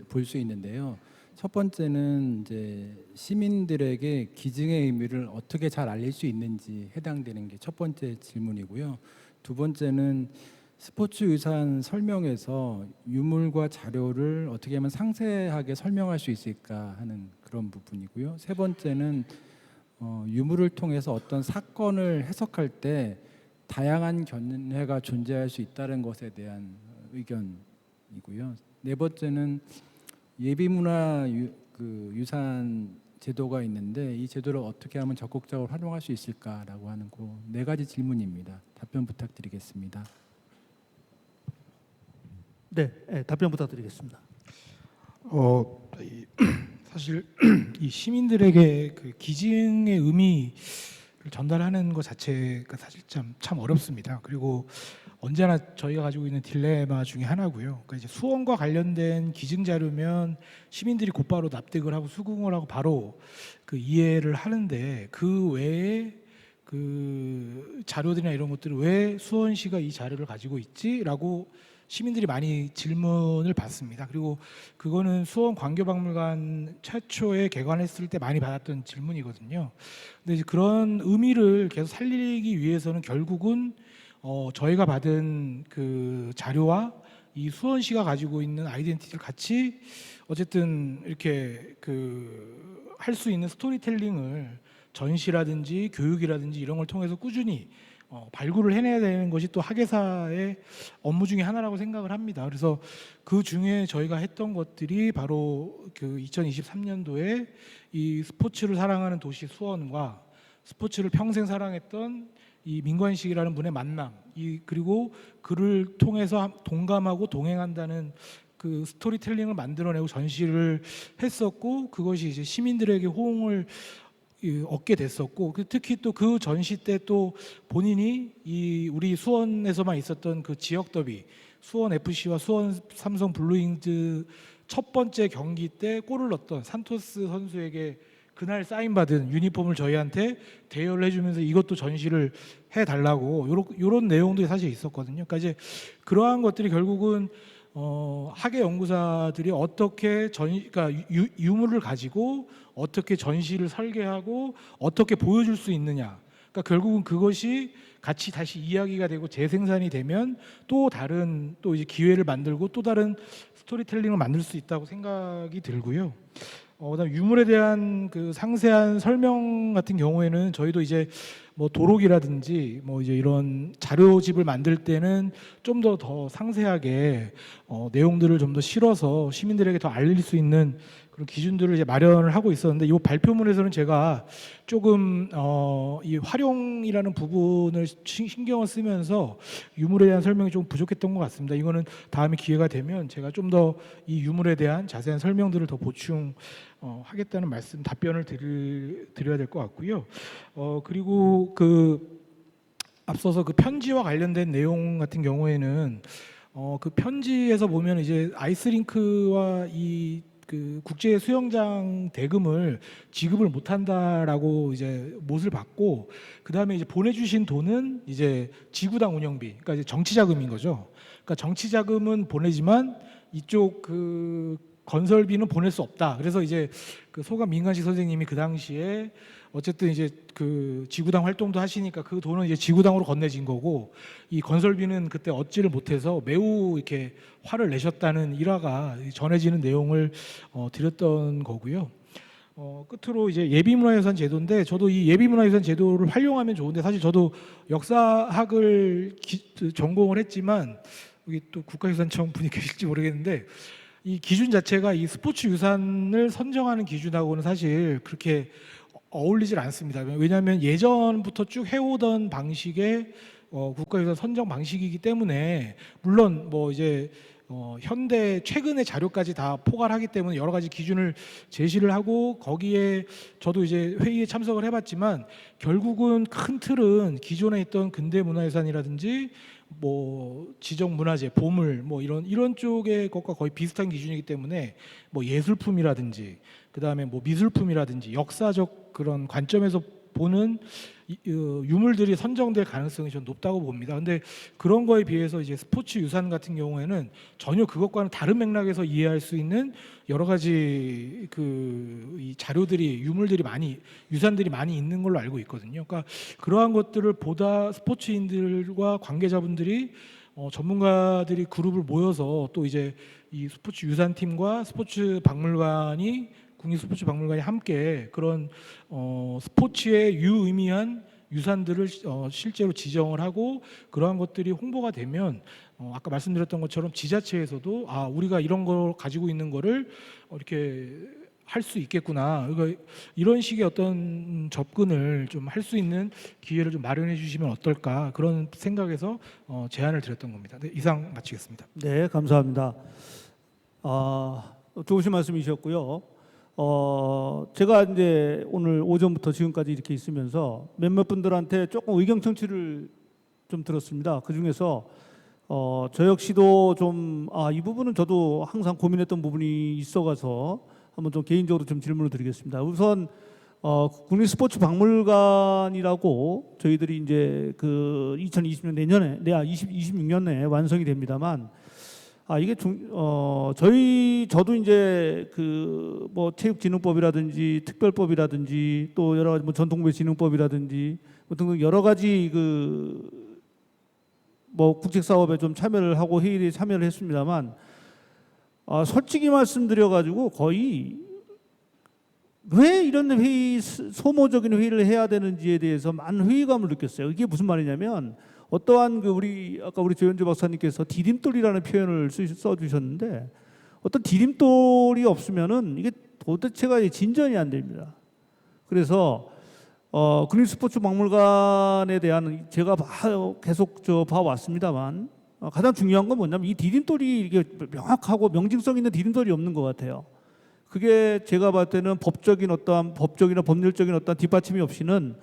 볼 수 있는데요. 첫 번째는 이제 시민들에게 기증의 의미를 어떻게 잘 알릴 수 있는지 해당되는 게 첫 번째 질문이고요. 두 번째는 스포츠 유산 설명에서 유물과 자료를 어떻게 하면 상세하게 설명할 수 있을까 하는 그런 부분이고요. 세 번째는 유물을 통해서 어떤 사건을 해석할 때 다양한 견해가 존재할 수 있다는 것에 대한 의견이고요. 네 번째는 예비문화 유산 제도가 있는데 이 제도를 어떻게 하면 적극적으로 활용할 수 있을까라고 하는 네 가지 질문입니다. 답변 부탁드리겠습니다. 네, 답변 부탁드리겠습니다. 사실 이 시민들에게 그 기증의 의미를 전달하는 것 자체가 사실 참 어렵습니다. 그리고 언제나 저희가 가지고 있는 딜레마 중에 하나고요. 그러니까 이제 수원과 관련된 기증 자료면 시민들이 곧바로 납득을 하고 수긍을 하고 바로 그 이해를 하는데 그 외에 그 자료들이나 이런 것들을 왜 수원시가 이 자료를 가지고 있지라고 시민들이 많이 질문을 받습니다. 그리고 그거는 수원 광교박물관 최초에 개관했을 때 많이 받았던 질문이거든요. 근데 이제 그런 의미를 계속 살리기 위해서는 결국은 저희가 받은 그 자료와 이 수원시가 가지고 있는 아이덴티티를 같이 어쨌든 이렇게 그 할 수 있는 스토리텔링을 전시라든지 교육이라든지 이런 걸 통해서 꾸준히 발굴을 해내야 되는 것이 또 학예사의 업무 중에 하나라고 생각을 합니다. 그래서 그 중에 저희가 했던 것들이 바로 그 2023년도에 이 스포츠를 사랑하는 도시 수원과 스포츠를 평생 사랑했던 이 민관식이라는 분의 만남, 그리고 그를 통해서 동감하고 동행한다는 그 스토리텔링을 만들어내고 전시를 했었고, 그것이 이제 시민들에게 호응을 얻게 됐었고, 특히 또 그 전시 때 또 본인이 이 우리 수원에서만 있었던 그 지역 더비 수원 FC와 수원 삼성 블루잉즈 첫 번째 경기 때 골을 넣었던 산토스 선수에게 그날 사인받은 유니폼을 저희한테 대여를 해주면서 이것도 전시를 해달라고 요런 내용도 사실 있었거든요. 그러니까 이제 그러한 것들이 결국은 학예 연구사들이 어떻게 그러니까 유물을 가지고 어떻게 전시를 설계하고 어떻게 보여줄 수 있느냐. 그러니까 결국은 그것이 같이 다시 이야기가 되고 재생산이 되면 또 다른 또 이제 기회를 만들고 또 다른 스토리텔링을 만들 수 있다고 생각이 들고요. 그다음 유물에 대한 그 상세한 설명 같은 경우에는 저희도 이제 뭐 도록이라든지 뭐 이제 이런 자료집을 만들 때는 좀 더 상세하게 내용들을 좀 더 실어서 시민들에게 더 알릴 수 있는 그런 기준들을 이제 마련을 하고 있었는데, 이 발표문에서는 제가 조금 이 활용이라는 부분을 신경을 쓰면서 유물에 대한 설명이 좀 부족했던 것 같습니다. 이거는 다음에 기회가 되면 제가 좀 더 이 유물에 대한 자세한 설명들을 더 보충하겠다는 말씀, 답변을 드려야 될 것 같고요. 그리고 그 앞서서 그 편지와 관련된 내용 같은 경우에는 그 편지에서 보면 이제 아이스링크와 이 그 국제 수영장 대금을 지급을 못한다라고 이제 못을 받고, 그 다음에 이제 보내주신 돈은 이제 지구당 운영비, 그러니까 이제 정치자금인 거죠. 그러니까 정치자금은 보내지만 이쪽 그 건설비는 보낼 수 없다. 그래서 이제 그 소감 민관식 선생님이 그 당시에 어쨌든 이제 그 지구당 활동도 하시니까 그 돈은 이제 지구당으로 건네진 거고, 이 건설비는 그때 얻지를 못해서 매우 이렇게 화를 내셨다는 일화가 전해지는 내용을 드렸던 거고요. 끝으로 이제 예비문화유산 제도인데, 저도 이 예비문화유산 제도를 활용하면 좋은데, 사실 저도 역사학을 전공을 했지만 여기 또 국가유산청 분이 계실지 모르겠는데, 이 기준 자체가 이 스포츠 유산을 선정하는 기준하고는 사실 그렇게 어울리질 않습니다. 왜냐하면 예전부터 쭉 해오던 방식의 국가유산 선정 방식이기 때문에, 물론 뭐 이제 현대 최근의 자료까지 다 포괄하기 때문에 여러 가지 기준을 제시를 하고 거기에 저도 이제 회의에 참석을 해봤지만 결국은 큰 틀은 기존에 있던 근대 문화유산이라든지 뭐 지정 문화재, 보물 뭐 이런 쪽의 것과 거의 비슷한 기준이기 때문에 뭐 예술품이라든지 그다음에 뭐 미술품이라든지 역사적 그런 관점에서 보는 유물들이 선정될 가능성이 좀 높다고 봅니다. 근데 그런 거에 비해서 이제 스포츠 유산 같은 경우에는 전혀 그것과는 다른 맥락에서 이해할 수 있는 여러 가지 이 자료들이 유산들이 많이 있는 걸로 알고 있거든요. 그러니까 그러한 것들을 보다 스포츠인들과 관계자분들이 전문가들이 그룹을 모여서 또 이제 이 스포츠 유산팀과 스포츠 박물관이 국립스포츠박물관이 함께 그런 스포츠에 유의미한 유산들을 실제로 지정을 하고 그러한 것들이 홍보가 되면 아까 말씀드렸던 것처럼 지자체에서도 우리가 이런 걸 가지고 있는 거를 이렇게 할 수 있겠구나. 그러니까 이런 식의 어떤 접근을 좀 할 수 있는 기회를 좀 마련해 주시면 어떨까 그런 생각에서 제안을 드렸던 겁니다. 네, 이상 마치겠습니다. 네, 감사합니다. 좋으신 말씀이셨고요. 제가 이제 오늘 오전부터 지금까지 이렇게 있으면서 몇몇 분들한테 조금 의견 청취를 좀 들었습니다. 그 중에서 저 역시도 좀 이 부분은 저도 항상 고민했던 부분이 있어가서 한번 좀 개인적으로 좀 질문을 드리겠습니다. 우선 국립스포츠박물관이라고 저희들이 이제 그 2020년 내년에 26년에 완성이 됩니다만. 이게 저도 이제 그 뭐 체육진흥법이라든지 특별법이라든지 또 여러 가지 뭐 전통무예진흥법이라든지 뭐 등등 여러 가지 그 뭐 국책 사업에 좀 참여를 하고 회의에 참여를 했습니다만 솔직히 말씀드려 가지고 거의 왜 이런 회의 소모적인 회의를 해야 되는지에 대해서 많은 회의감을 느꼈어요. 이게 무슨 말이냐면 어떠한 아까 우리 조현주 박사님께서 디딤돌이라는 표현을 써주셨는데 어떤 디딤돌이 없으면은 이게 도대체가 진전이 안 됩니다. 그래서 국립스포츠박물관에 대한 제가 계속 봐왔습니다만 가장 중요한 건 뭐냐면 이 디딤돌이 이게 명확하고 명징성 있는 디딤돌이 없는 것 같아요. 그게 제가 봤을 때는 법적이나 법률적인 어떤 뒷받침이 없이는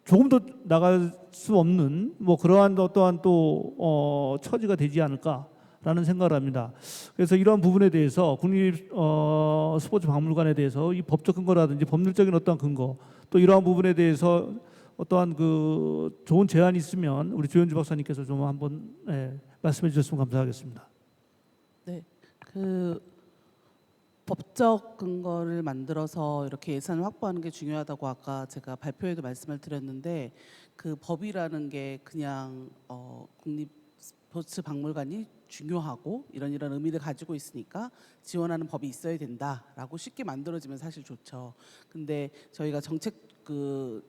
조금 더 나갈 수 없는 뭐 그러한 어떠한 또 처지가 되지 않을까라는 생각을 합니다. 그래서 이러한 부분에 대해서 국립스포츠박물관에 대해서 이 법적 근거라든지 법률적인 어떠한 근거 또 이러한 부분에 대해서 어떠한 그 좋은 제안이 있으면 우리 조현주 박사님께서 좀 한번 말씀해 주셨으면 감사하겠습니다. 네, 법적 근거를 만들어서 이렇게 예산을 확보하는 게 중요하다고 아까 제가 발표에도 말씀을 드렸는데 그 법이라는 게 그냥 국립스포츠박물관이 중요하고 이런 의미를 가지고 있으니까 지원하는 법이 있어야 된다라고 쉽게 만들어지면 사실 좋죠. 근데 저희가 정책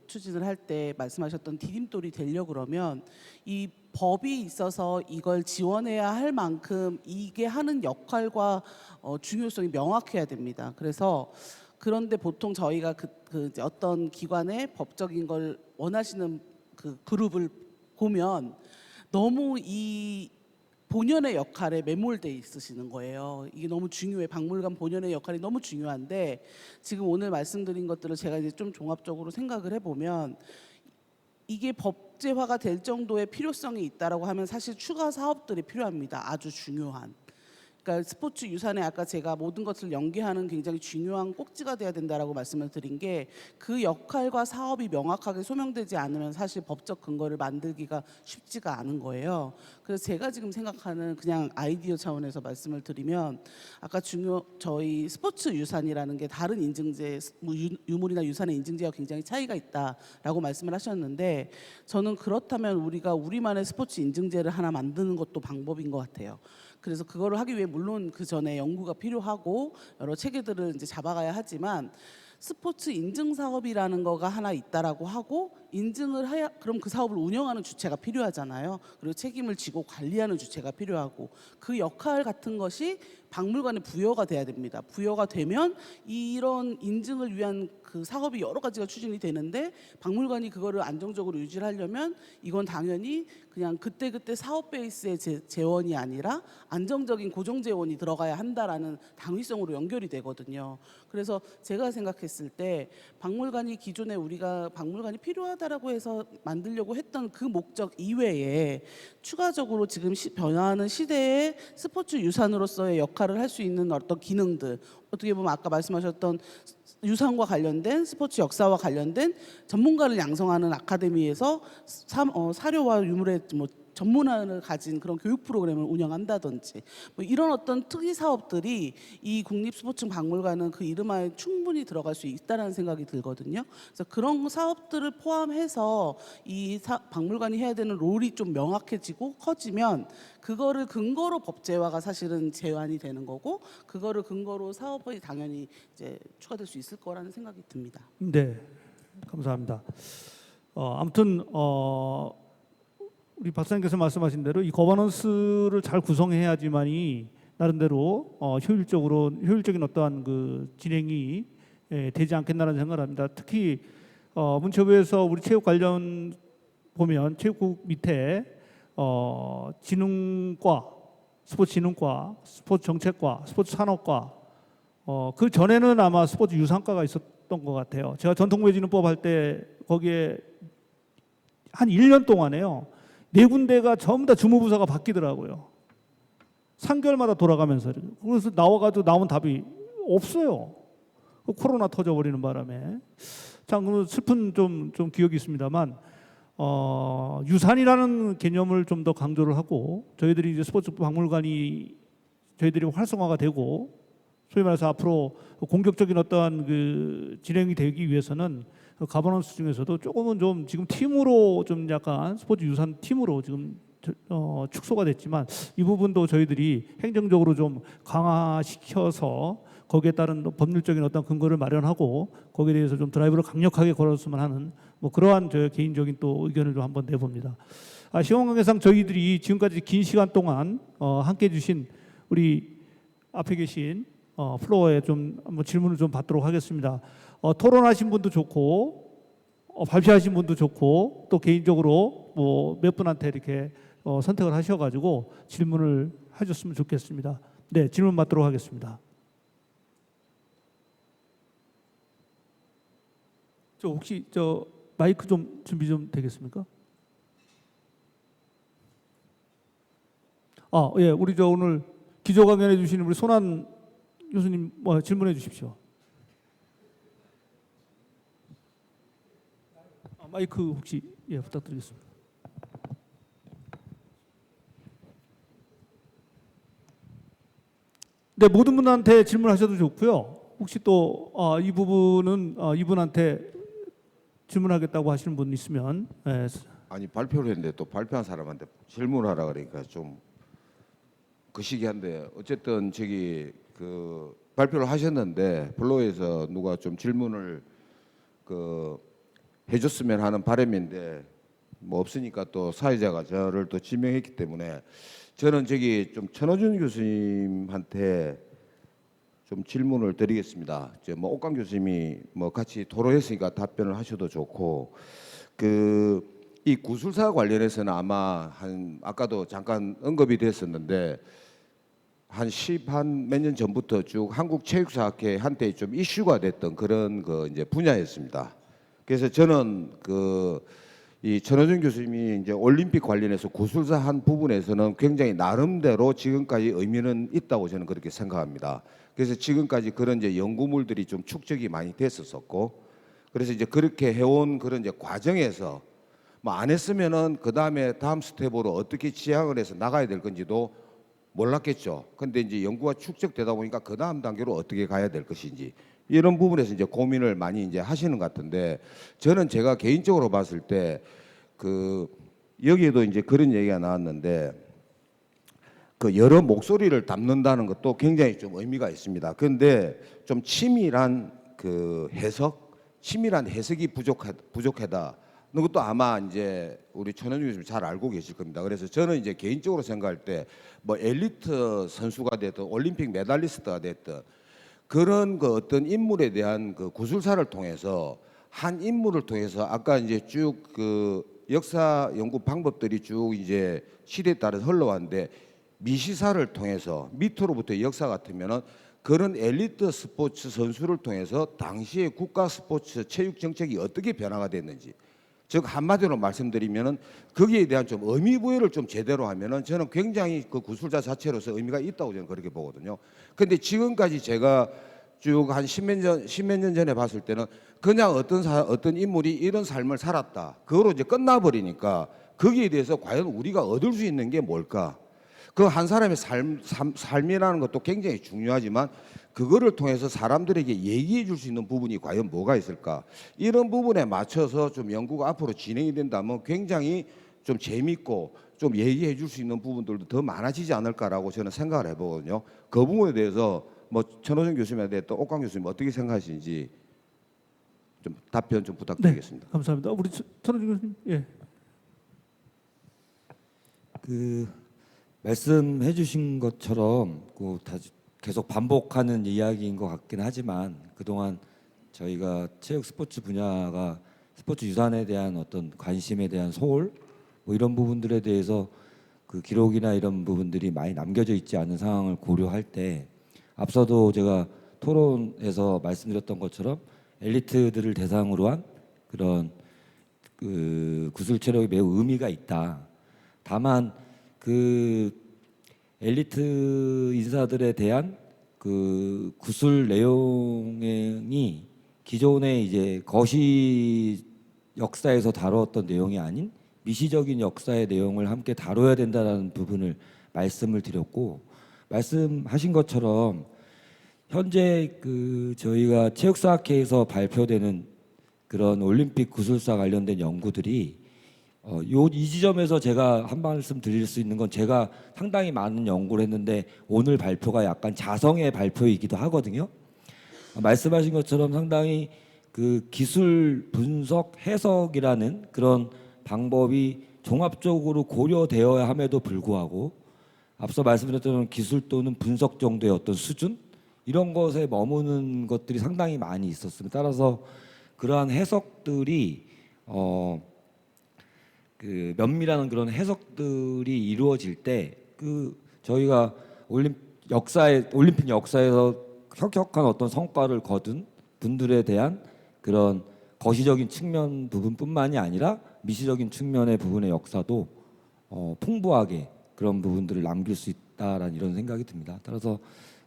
추진을 할 때 말씀하셨던 디딤돌이 되려 그러면 이 법이 있어서 이걸 지원해야 할 만큼 이게 하는 역할과 중요성이 명확해야 됩니다. 그래서 그런데 보통 저희가 이제 어떤 기관의 법적인 걸 원하시는 그 그룹을 보면 너무 이 본연의 역할에 매몰돼 있으시는 거예요. 이게 너무 중요해. 박물관 본연의 역할이 너무 중요한데 지금 오늘 말씀드린 것들을 제가 이제 좀 종합적으로 생각을 해보면 이게 법제화가 될 정도의 필요성이 있다라고 하면 사실 추가 사업들이 필요합니다. 아주 중요한. 그러니까 스포츠 유산에 아까 제가 모든 것을 연계하는 굉장히 중요한 꼭지가 돼야 된다라고 말씀을 드린 게 그 역할과 사업이 명확하게 소명되지 않으면 사실 법적 근거를 만들기가 쉽지가 않은 거예요. 그래서 제가 지금 생각하는 그냥 아이디어 차원에서 말씀을 드리면 아까 저희 스포츠 유산이라는 게 다른 인증제 유물이나 유산의 인증제와 굉장히 차이가 있다라고 말씀을 하셨는데 저는 그렇다면 우리가 우리만의 스포츠 인증제를 하나 만드는 것도 방법인 것 같아요. 그래서 그거를 하기 위해 물론 그 전에 연구가 필요하고 여러 체계들을 이제 잡아가야 하지만 스포츠 인증 사업이라는 거가 하나 있다라고 하고 인증을 해야 그럼 그 사업을 운영하는 주체가 필요하잖아요. 그리고 책임을 지고 관리하는 주체가 필요하고 그 역할 같은 것이 박물관에 부여가 돼야 됩니다. 부여가 되면 이런 인증을 위한 그 사업이 여러 가지가 추진이 되는데 박물관이 그거를 안정적으로 유지를 하려면 이건 당연히 그냥 그때그때 사업 베이스의 재원이 아니라 안정적인 고정 재원이 들어가야 한다라는 당위성으로 연결이 되거든요. 그래서 제가 생각했을 때 박물관이 기존에 우리가 박물관이 필요하다라고 해서 만들려고 했던 그 목적 이외에 추가적으로 지금 변화하는 시대의 스포츠 유산으로서의 역할을 할 수 있는 어떤 기능들, 어떻게 보면 아까 말씀하셨던 유산과 관련된 스포츠 역사와 관련된 전문가를 양성하는 아카데미에서 사료와 유물의 뭐 전문화를 가진 그런 교육 프로그램을 운영한다든지 뭐 이런 어떤 특이 사업들이 이 국립스포츠박물관은 그 이름하에 충분히 들어갈 수 있다라는 생각이 들거든요. 그래서 그런 사업들을 포함해서 이 박물관이 해야 되는 롤이 좀 명확해지고 커지면 그거를 근거로 법제화가 사실은 제한이 되는 거고 그거를 근거로 사업이 당연히 이제 추가될 수 있을 거라는 생각이 듭니다. 네, 감사합니다. 아무튼 우리 박사님께서 말씀하신 대로 이 거버넌스를 잘 구성해야지만이 나름대로 효율적인 어떠한 그 진행이 되지 않겠나라는 생각을 합니다. 특히 문체부에서 우리 체육 관련 보면 체육국 밑에 진흥과, 스포츠 진흥과, 스포츠 정책과, 스포츠 산업과 그 전에는 아마 스포츠 유산과가 있었던 것 같아요. 제가 전통무예진흥법 할 때 거기에 한 1년 동안에요. 4군데가 전부 다 주무부서가 바뀌더라고요. 3개월마다 돌아가면서. 그래서 나와가지고 나온 답이 없어요. 코로나 터져버리는 바람에. 참 슬픈 좀 기억이 있습니다만 유산이라는 개념을 좀 더 강조를 하고 저희들이 이제 스포츠 박물관이 저희들이 활성화가 되고 소위 말해서 앞으로 공격적인 어떠한 그 진행이 되기 위해서는 가버넌스 중에서도 조금은 좀 지금 팀으로 좀 약간 스포츠 유산 팀으로 지금 축소가 됐지만 이 부분도 저희들이 행정적으로 좀 강화시켜서 거기에 따른 법률적인 어떤 근거를 마련하고 거기에 대해서 좀 드라이브를 강력하게 걸었으면 하는 뭐 그러한 저 개인적인 또 의견을 좀 한번 내봅니다. 시간 관계상 저희들이 지금까지 긴 시간 동안 함께 해주신 우리 앞에 계신 플로어에 좀 한번 질문을 좀 받도록 하겠습니다. 토론하신 분도 좋고 발표하신 분도 좋고 또 개인적으로 뭐 몇 분한테 이렇게 선택을 하셔가지고 질문을 해줬으면 좋겠습니다. 네, 질문 받도록 하겠습니다. 저 혹시 저 마이크 좀 준비 좀 되겠습니까? 예, 우리 저 오늘 기조 강연해 주신 우리 손한 교수님 질문해 주십시오. 마이크 혹시 부탁드리겠습니다. 네, 모든 분한테 질문하셔도 좋고요. 혹시 또 이 부분은 이분한테 질문하겠다고 하시는 분 있으면 아니 발표를 했는데 또 발표한 사람한테 질문하라 그러니까 좀 거시기한데 어쨌든 저기 그 발표를 하셨는데 플로어에서 누가 좀 질문을 해줬으면 하는 바람인데 뭐 없으니까 또 사회자가 저를 또 지명했기 때문에 저는 저기 좀 천호준 교수님한테 좀 질문을 드리겠습니다. 뭐 옥강 교수님이 뭐 같이 토론했으니까 답변을 하셔도 좋고 이 구술사 관련해서는 아마 아까도 잠깐 언급이 됐었는데 한 몇 년 전부터 쭉 한국체육사학회 한때 좀 이슈가 됐던 그런 이제 분야였습니다. 그래서 저는 이 천호준 교수님이 이제 올림픽 관련해서 구술사 한 부분에서는 굉장히 나름대로 지금까지 의미는 있다고 저는 그렇게 생각합니다. 그래서 지금까지 그런 이제 연구물들이 좀 축적이 많이 됐었었고, 그래서 이제 그렇게 해온 그런 이제 과정에서 뭐 안 했으면은 그 다음 스텝으로 어떻게 지향을 해서 나가야 될 건지도 몰랐겠죠. 근데 이제 연구가 축적되다 보니까 그 다음 단계로 어떻게 가야 될 것인지 이런 부분에서 이제 고민을 많이 이제 하시는 것 같은데 저는 제가 개인적으로 봤을 때 여기에도 이제 그런 얘기가 나왔는데 여러 목소리를 담는다는 것도 굉장히 좀 의미가 있습니다. 그런데 좀 치밀한 해석이 부족하다. 그것도 아마 이제 우리 천원주 교수님 잘 알고 계실 겁니다. 그래서 저는 이제 개인적으로 생각할 때 뭐 엘리트 선수가 됐든 올림픽 메달리스트가 됐든 그런 그 어떤 인물에 대한 그 구술사를 통해서 한 인물을 통해서 아까 이제 쭉 그 역사 연구 방법들이 쭉 이제 시대에 따라서 흘러왔는데 미시사를 통해서 밑으로부터 역사 같으면은 그런 엘리트 스포츠 선수를 통해서 당시의 국가 스포츠 체육 정책이 어떻게 변화가 됐는지, 즉 한마디로 말씀드리면은 거기에 대한 좀 의미 부여를 좀 제대로 하면은 저는 굉장히 그 구술자 자체로서 의미가 있다고 저는 그렇게 보거든요. 근데 지금까지 제가 쭉 한 십몇 년 전에 봤을 때는 그냥 어떤 인물이 이런 삶을 살았다, 그거로 이제 끝나버리니까 거기에 대해서 과연 우리가 얻을 수 있는 게 뭘까? 그 한 사람의 삶이라는 것도 굉장히 중요하지만 그거를 통해서 사람들에게 얘기해 줄 수 있는 부분이 과연 뭐가 있을까? 이런 부분에 맞춰서 좀 연구가 앞으로 진행이 된다면 굉장히 좀 재밌고 좀 얘기해 줄 수 있는 부분들도 더 많아지지 않을까라고 저는 생각을 해보거든요. 그 부분에 대해서 뭐 천호정 교수님한테 또 옥광 교수님 어떻게 생각하시는지 좀 답변 좀 부탁드리겠습니다. 네, 감사합니다. 우리 천호준 교수님, 예. 그 말씀해 주신 것처럼 계속 반복하는 이야기인 것 같긴 하지만 그동안 저희가 체육 스포츠 분야가 스포츠 유산에 대한 어떤 관심에 대한 소홀 뭐 이런 부분들에 대해서 그 기록이나 이런 부분들이 많이 남겨져 있지 않은 상황을 고려할 때 앞서도 제가 토론에서 말씀드렸던 것처럼 엘리트들을 대상으로 한 그런 그 구술 체력이 매우 의미가 있다. 다만 그 엘리트 인사들에 대한 그 구술 내용이 기존의 이제 거시 역사에서 다루었던 내용이 아닌 미시적인 역사의 내용을 함께 다뤄야 된다는 부분을 말씀을 드렸고, 말씀하신 것처럼 현재 그 저희가 체육사학회에서 발표되는 그런 올림픽 구술사 관련된 연구들이 이 지점에서 제가 한 말씀 드릴 수 있는 건 제가 상당히 많은 연구를 했는데 오늘 발표가 약간 자성의 발표이기도 하거든요. 말씀하신 것처럼 상당히 그 기술 분석 해석이라는 그런 방법이 종합적으로 고려되어야 함에도 불구하고 앞서 말씀드렸던 기술 또는 분석 정도의 어떤 수준 이런 것에 머무는 것들이 상당히 많이 있었습니다. 따라서 그러한 해석들이 그 면밀한 그런 해석들이 이루어질 때 그 저희가 올림픽 역사에서 혁혁한 어떤 성과를 거둔 분들에 대한 그런 거시적인 측면 부분뿐만이 아니라 미시적인 측면의 부분의 역사도 풍부하게 그런 부분들을 남길 수 있다라는 이런 생각이 듭니다. 따라서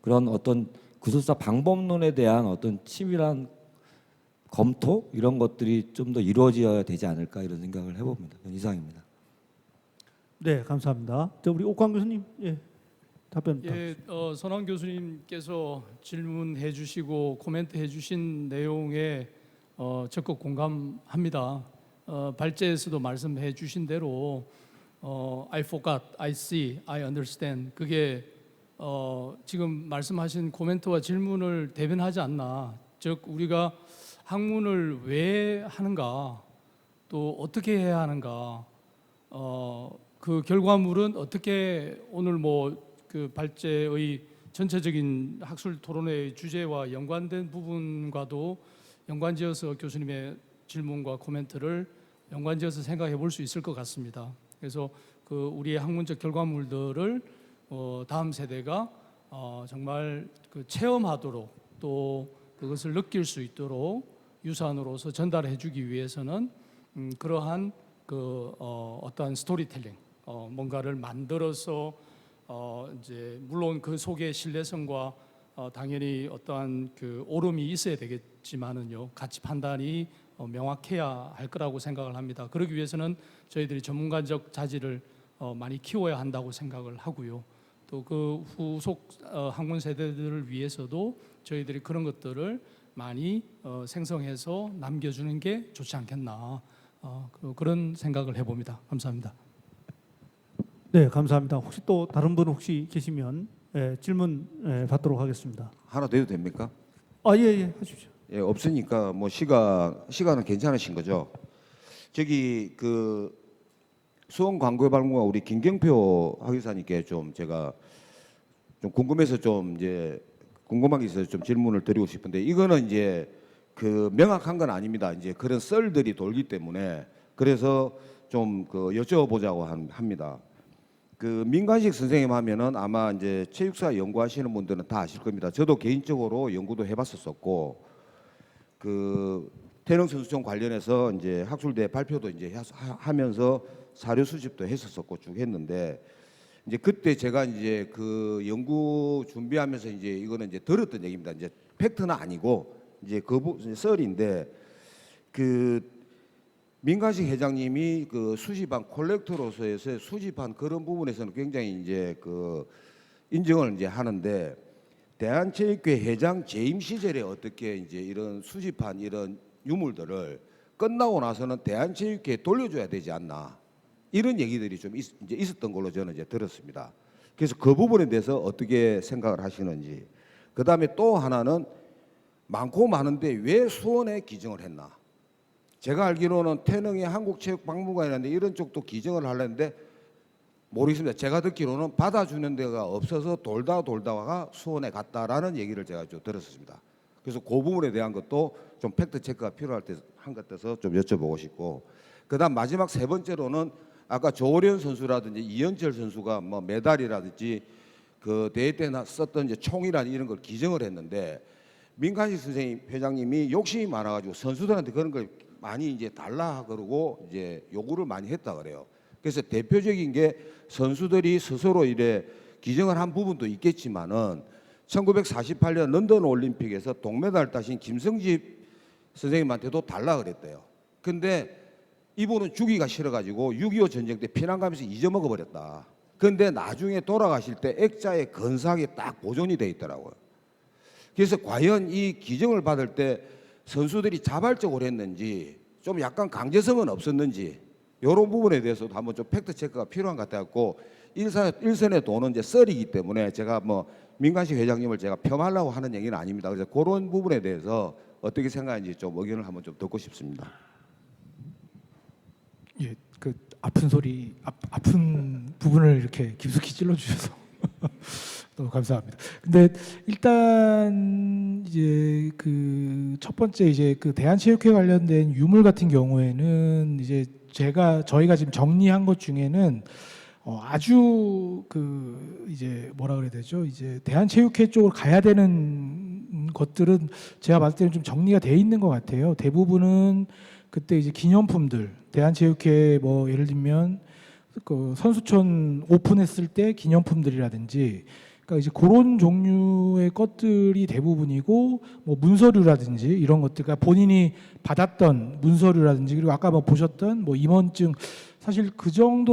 그런 어떤 구술사 방법론에 대한 어떤 치밀한 검토 이런 것들이 좀 더 이루어져야 되지 않을까 이런 생각을 해봅니다. 이상입니다. 네, 감사합니다. 우리 옥광 교수님, 예, 답변. 예, 선왕 교수님께서 질문해 주시고 코멘트해 주신 내용에 적극 공감합니다. 발제에서도 말씀해 주신 대로 I forgot, I see, I understand 그게 지금 말씀하신 코멘트와 질문을 대변하지 않나. 즉 우리가 학문을 왜 하는가, 또 어떻게 해야 하는가, 그 결과물은 어떻게 오늘 뭐 그 발제의 전체적인 학술 토론회의 주제와 연관된 부분과도 연관지어서 교수님의 질문과 코멘트를 연관지어서 생각해 볼 수 있을 것 같습니다. 그래서 그 우리의 학문적 결과물들을 다음 세대가 정말 그 체험하도록 또 그것을 느낄 수 있도록 유산으로서 전달해 주기 위해서는 그러한 그 어떠한 스토리텔링 뭔가를 만들어서 이제 물론 그 속에 신뢰성과 당연히 어떠한 그 오름이 있어야 되겠지만은요, 가치 판단이 명확해야 할 거라고 생각을 합니다. 그러기 위해서는 저희들이 전문가적 자질을 많이 키워야 한다고 생각을 하고요. 또 그 후속 학문 세대들을 위해서도 저희들이 그런 것들을 많이 생성해서 남겨주는 게 좋지 않겠나, 그런 생각을 해봅니다. 감사합니다. 네, 감사합니다. 혹시 또 다른 분 혹시 계시면 질문 받도록 하겠습니다. 하나 더 해도 됩니까? 예, 하십시오. 예, 없으니까 뭐 시간은 괜찮으신 거죠? 저기 그 수원 광고박물관 우리 김경표 학위사님께 좀 제가 좀 궁금해서 좀 이제 궁금한 게 있어서 좀 질문을 드리고 싶은데, 이거는 이제 그 명확한 건 아닙니다. 이제 그런 썰들이 돌기 때문에 그래서 좀 그 여쭤보자고 합니다. 그 민간식 선생님 하면은 아마 이제 체육사 연구하시는 분들은 다 아실 겁니다. 저도 개인적으로 연구도 해봤었고, 그 태릉 선수촌 관련해서 이제 학술대 발표도 이제 하면서 사료 수집도 했었었고 쭉 했는데, 이제 그때 제가 이제 그 연구 준비하면서 이제 이거는 이제 들었던 얘기입니다. 이제 팩트는 아니고 이제 그 썰인데, 그 민간식 회장님이 그 수집한 콜렉터로서의 수집한 그런 부분에서는 굉장히 이제 그 인정을 이제 하는데, 대한체육회 회장 재임 시절에 어떻게 이제 이런 수집한 이런 유물들을 끝나고 나서는 대한체육회에 돌려줘야 되지 않나, 이런 얘기들이 좀 이제 있었던 걸로 저는 이제 들었습니다. 그래서 그 부분에 대해서 어떻게 생각을 하시는지. 그 다음에 또 하나는 많고 많은데 왜 수원에 기증을 했나? 제가 알기로는 태릉의 한국체육박물관이라는데 이런 쪽도 기증을 하려는데 모르겠습니다. 제가 듣기로는 받아주는 데가 없어서 돌다가 수원에 갔다라는 얘기를 제가 좀 들었습니다. 그래서 그 부분에 대한 것도 좀 팩트 체크가 필요할 때 한 것 같아서 좀 여쭤보고 싶고, 그다음 마지막 세 번째로는 아까 조호련 선수라든지 이현철 선수가 뭐 메달이라든지 그 대회 때 썼던 이제 총이라는 이런 걸 기증을 했는데, 민간식 선생님 회장님이 욕심이 많아가지고 선수들한테 그런 걸 많이 이제 달라 그러고 이제 요구를 많이 했다 그래요. 그래서 대표적인 게 선수들이 스스로 이래 기증을 한 부분도 있겠지만은 1948년 런던 올림픽에서 동메달 따신 김성집 선생님한테도 달라 그랬대요. 근데 이분은 주기가 싫어가지고 6.25 전쟁 때 피난 가면서 잊어먹어 버렸다. 근데 나중에 돌아가실 때 액자에 근사하게 딱 보존이 돼 있더라고요. 그래서 과연 이 기증을 받을 때 선수들이 자발적으로 했는지 좀 약간 강제성은 없었는지, 이런 부분에 대해서도 한번 좀 팩트 체크가 필요한 것 같아갖고, 일선에 도는 이제 썰이기 때문에 제가 뭐 민간식 회장님을 제가 폄하하려고 하는 얘기는 아닙니다. 그래서 그런 부분에 대해서 어떻게 생각하는지 좀 의견을 한번 좀 듣고 싶습니다. 예, 그 아픈 부분을 이렇게 깊숙이 찔러 주셔서 너무 감사합니다. 근데 일단 이제 그 첫 번째 이제 그 대한체육회 관련된 유물 같은 경우에는 이제 저희가 지금 정리한 것 중에는 아주 그 이제 뭐라 그래야 되죠? 이제 대한체육회 쪽으로 가야 되는 것들은 제가 봤을 때는 좀 정리가 돼 있는 것 같아요. 대부분은 그때 이제 기념품들, 대한체육회 뭐 예를 들면 그 선수촌 오픈했을 때 기념품들이라든지, 그러니까 이제 그런 종류의 것들이 대부분이고, 뭐 문서류라든지 이런 것들, 그러니까 본인이 받았던 문서류라든지, 그리고 아까 뭐 보셨던 뭐 임원증, 사실 그 정도가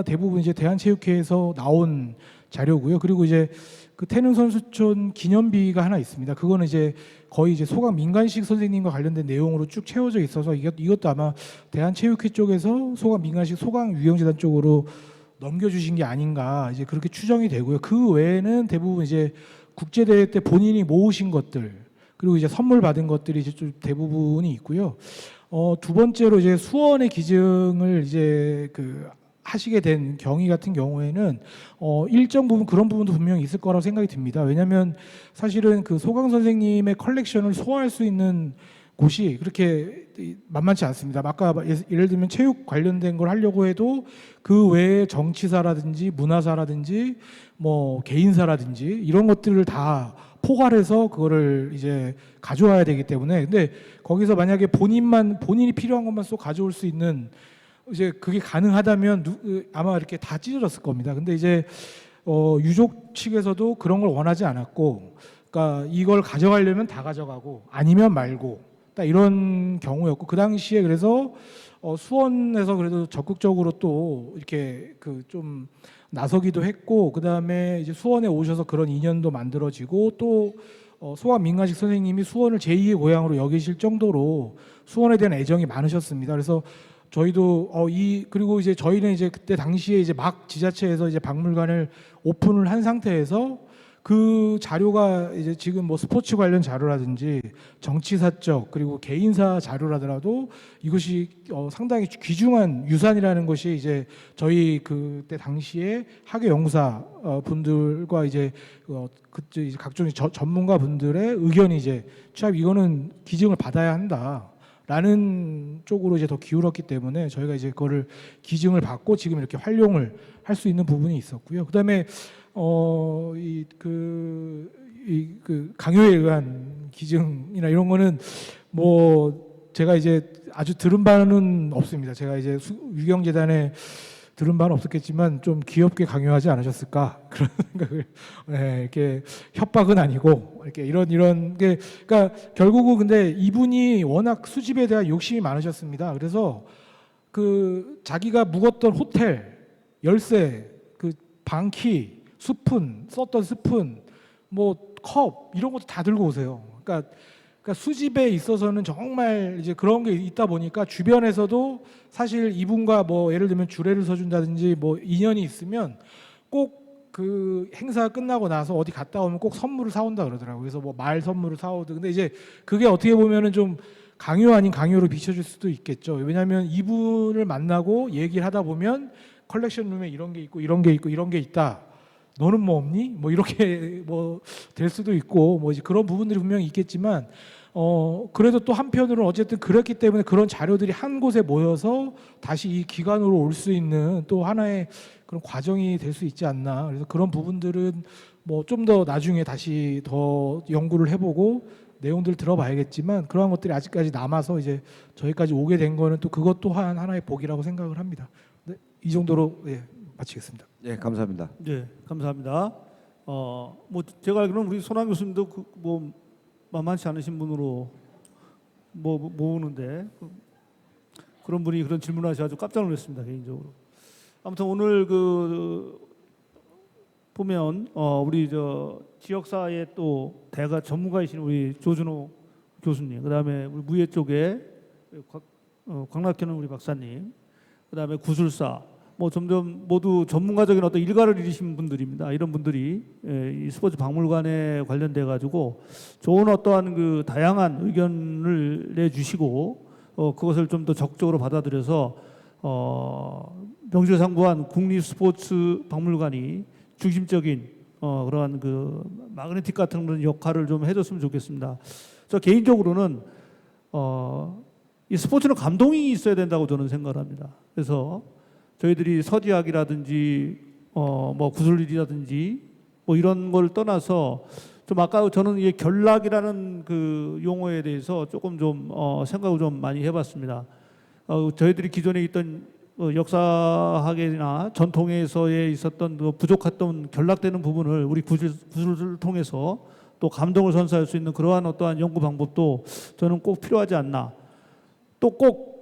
대부분 이제 대한체육회에서 나온 자료고요. 그리고 이제 그 태릉 선수촌 기념비가 하나 있습니다. 그거는 이제 거의 이제 소강 민간식 선생님과 관련된 내용으로 쭉 채워져 있어서 이것도 아마 대한체육회 쪽에서 소강 민간식 소강 유형재단 쪽으로 넘겨주신 게 아닌가 이제 그렇게 추정이 되고요. 그 외에는 대부분 이제 국제대회 때 본인이 모으신 것들, 그리고 이제 선물 받은 것들이 이제 좀 대부분이 있고요. 두 번째로 이제 수원의 기증을 이제 그 하시게 된 경위 같은 경우에는 일정 부분 그런 부분도 분명히 있을 거라고 생각이 듭니다. 왜냐하면 사실은 그 소강 선생님의 컬렉션을 소화할 수 있는 곳이 그렇게 만만치 않습니다. 아까 예를 들면 체육 관련된 걸 하려고 해도 그 외에 정치사라든지 문화사라든지 뭐 개인사라든지 이런 것들을 다 포괄해서 그거를 이제 가져와야 되기 때문에, 근데 거기서 만약에 본인이 필요한 것만 쏙 가져올 수 있는, 이제 그게 가능하다면 아마 이렇게 다 찢어졌을 겁니다. 근데 이제 유족 측에서도 그런 걸 원하지 않았고, 그러니까 이걸 가져가려면 다 가져가고 아니면 말고 딱 이런 경우였고, 그 당시에 그래서 수원에서 그래도 적극적으로 또 이렇게 그 좀 나서기도 했고, 그 다음에 이제 수원에 오셔서 그런 인연도 만들어지고, 또 소강 민간식 선생님이 수원을 제2의 고향으로 여기실 정도로 수원에 대한 애정이 많으셨습니다. 그래서 저희도 그리고 이제 저희는 이제 그때 당시에 이제 막 지자체에서 이제 박물관을 오픈을 한 상태에서 그 자료가 이제 지금 뭐 스포츠 관련 자료라든지 정치사적 그리고 개인사 자료라더라도 이것이 상당히 귀중한 유산이라는 것이 이제 저희 그때 당시에 학예 연구사 분들과 이제 그때 이제 각종 전문가 분들의 의견이 이제 취합 이거는 기증을 받아야 한다라는 쪽으로 이제 더 기울었기 때문에 저희가 이제 그거를 기증을 받고 지금 이렇게 활용을 할 수 있는 부분이 있었고요. 그다음에 그 강요에 의한 기증이나 이런 거는 뭐 제가 이제 아주 들은 바는 없습니다. 제가 이제 유경재단에 들은 바는 없었겠지만 좀 귀엽게 강요하지 않으셨을까 그런 생각을 이렇게 협박은 아니고 이렇게 이런 게 그러니까 결국은 근데 이분이 워낙 수집에 대한 욕심이 많으셨습니다. 그래서 그 자기가 묵었던 호텔 열쇠 그 방키 스푼 썼던 스푼 뭐 컵 이런 것도 다 들고 오세요. 그러니까 수집에 있어서는 정말 이제 그런 게 있다 보니까 주변에서도 사실 이분과 뭐 예를 들면 주례를 서준다든지 뭐 인연이 있으면 꼭 그 행사 끝나고 나서 어디 갔다 오면 꼭 선물을 사온다 그러더라고요. 그래서 뭐 말 선물을 사오든 근데 이제 그게 어떻게 보면은 좀 강요 아닌 강요로 비춰질 수도 있겠죠. 왜냐하면 이분을 만나고 얘기를 하다 보면 컬렉션룸에 이런 게 있고 이런 게 있고 이런 게 있다. 너는 뭐 없니? 뭐 이렇게 뭐 될 수도 있고 뭐 이제 그런 부분들이 분명히 있겠지만 그래도 또 한편으로는 어쨌든 그렇기 때문에 그런 자료들이 한 곳에 모여서 다시 이 기관으로 올 수 있는 또 하나의 그런 과정이 될 수 있지 않나. 그래서 그런 부분들은 뭐 좀 더 나중에 다시 더 연구를 해보고 내용들 들어봐야겠지만 그러한 것들이 아직까지 남아서 이제 저희까지 오게 된 거는 또 그것 또한 하나의 복이라고 생각을 합니다. 네, 이 정도로 마치겠습니다. 예, 감사합니다. 네, 감사합니다. 뭐 제가 알기로는 우리 손한 교수님도 뭐 만만치 않으신 분으로 뭐 모으는데 그런 분이 그런 질문하셔가지고 깜짝 놀랐습니다 개인적으로. 아무튼 오늘 보면 우리 저 지역사회 또 대가 전문가이신 우리 조준호 교수님, 그다음에 우리 무예 쪽에 광락현 우리 박사님, 그다음에 구술사 뭐 점점 모두 전문가적인 어떤 일가를 이루신 분들입니다. 이런 분들이 이 스포츠 박물관에 관련돼 가지고 좋은 어떠한 그 다양한 의견을 내주시고 그것을 좀 더 적극적으로 받아들여서 명실상부한 국립 스포츠 박물관이 중심적인 그러한 그 마그네틱 같은 그런 역할을 좀 해줬으면 좋겠습니다. 저 개인적으로는 이 스포츠는 감동이 있어야 된다고 저는 생각을 합니다. 그래서 저희들이 서지학이라든지 뭐 구슬일이라든지 뭐 이런 걸 떠나서 좀 아까 저는 이 결락이라는 그 용어에 대해서 조금 좀 생각을 좀 많이 해봤습니다. 저희들이 기존에 있던 역사학이나 전통에서에 있었던 그 부족했던 결락되는 부분을 우리 구술을 통해서 또 감동을 선사할 수 있는 그러한 어떠한 연구 방법도 저는 꼭 필요하지 않나. 또 꼭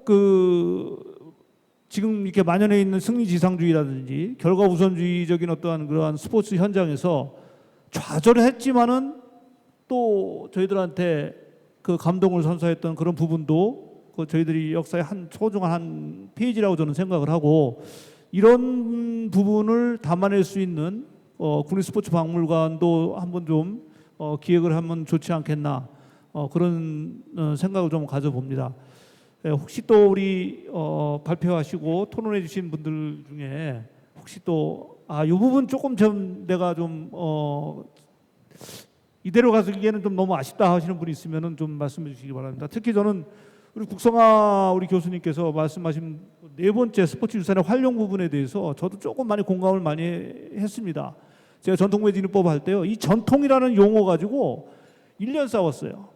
지금 이렇게 만연해 있는 승리지상주의라든지 결과 우선주의적인 어떠한 그러한 스포츠 현장에서 좌절을 했지만은 또 저희들한테 그 감동을 선사했던 그런 부분도 저희들이 역사의 한 소중한 한 페이지라고 저는 생각을 하고 이런 부분을 담아낼 수 있는 국립 스포츠 박물관도 한번 좀 기획을 하면 좋지 않겠나 그런 생각을 좀 가져봅니다. 혹시 또 우리 발표하시고 토론해 주신 분들 중에 혹시 또 이 부분 조금 좀 내가 좀 이대로 가기에는 좀 너무 아쉽다 하시는 분이 있으면은 좀 말씀해 주시기 바랍니다. 특히 저는 우리 국성아 우리 교수님께서 말씀하신 네 번째 스포츠 유산의 활용 부분에 대해서 저도 조금 많이 공감을 많이 했습니다. 제가 전통매진법 할 때요, 이 전통이라는 용어 가지고 1년 싸웠어요.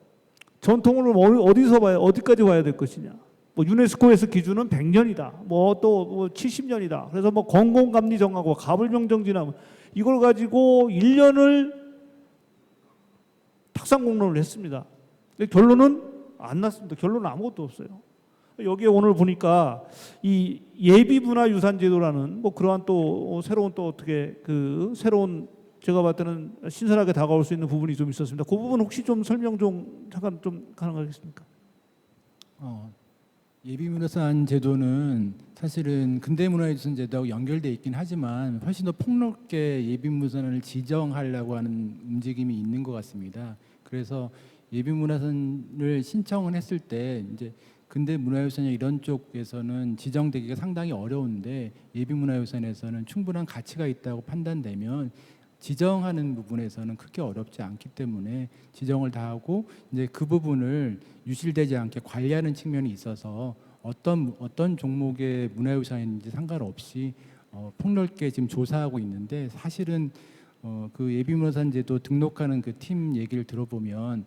전통을 어디서 봐야 어디까지 봐야 될 것이냐. 뭐 유네스코에서 기준은 100년이다. 뭐 또 70년이다. 그래서 뭐 건공감리 정하고 가불명정지나 이걸 가지고 1년을 탁상공론을 했습니다. 근데 결론은 안 났습니다. 결론은 아무것도 없어요. 여기에 오늘 보니까 이 예비문화유산제도라는 뭐 그러한 또 새로운 또 어떻게 그 새로운 제가 봤을 때는 신선하게 다가올 수 있는 부분이 좀 있었습니다. 그 부분 혹시 좀 설명 좀 잠깐 좀 가능하겠습니까? 예비문화유산 제도는 사실은 근대문화유산 제도하고 연결돼 있긴 하지만 훨씬 더 폭넓게 예비문화유산을 지정하려고 하는 움직임이 있는 것 같습니다. 그래서 예비문화유산을 신청을 했을 때 이제 근대문화유산이나 이런 쪽에서는 지정되기가 상당히 어려운데 예비문화유산에서는 충분한 가치가 있다고 판단되면 지정하는 부분에서는 크게 어렵지 않기 때문에 지정을 다 하고 이제 그 부분을 유실되지 않게 관리하는 측면이 있어서 어떤 종목의 문화유산인지 상관없이 폭넓게 지금 조사하고 있는데 사실은 그 예비문화유산 제도 등록하는 그 팀 얘기를 들어보면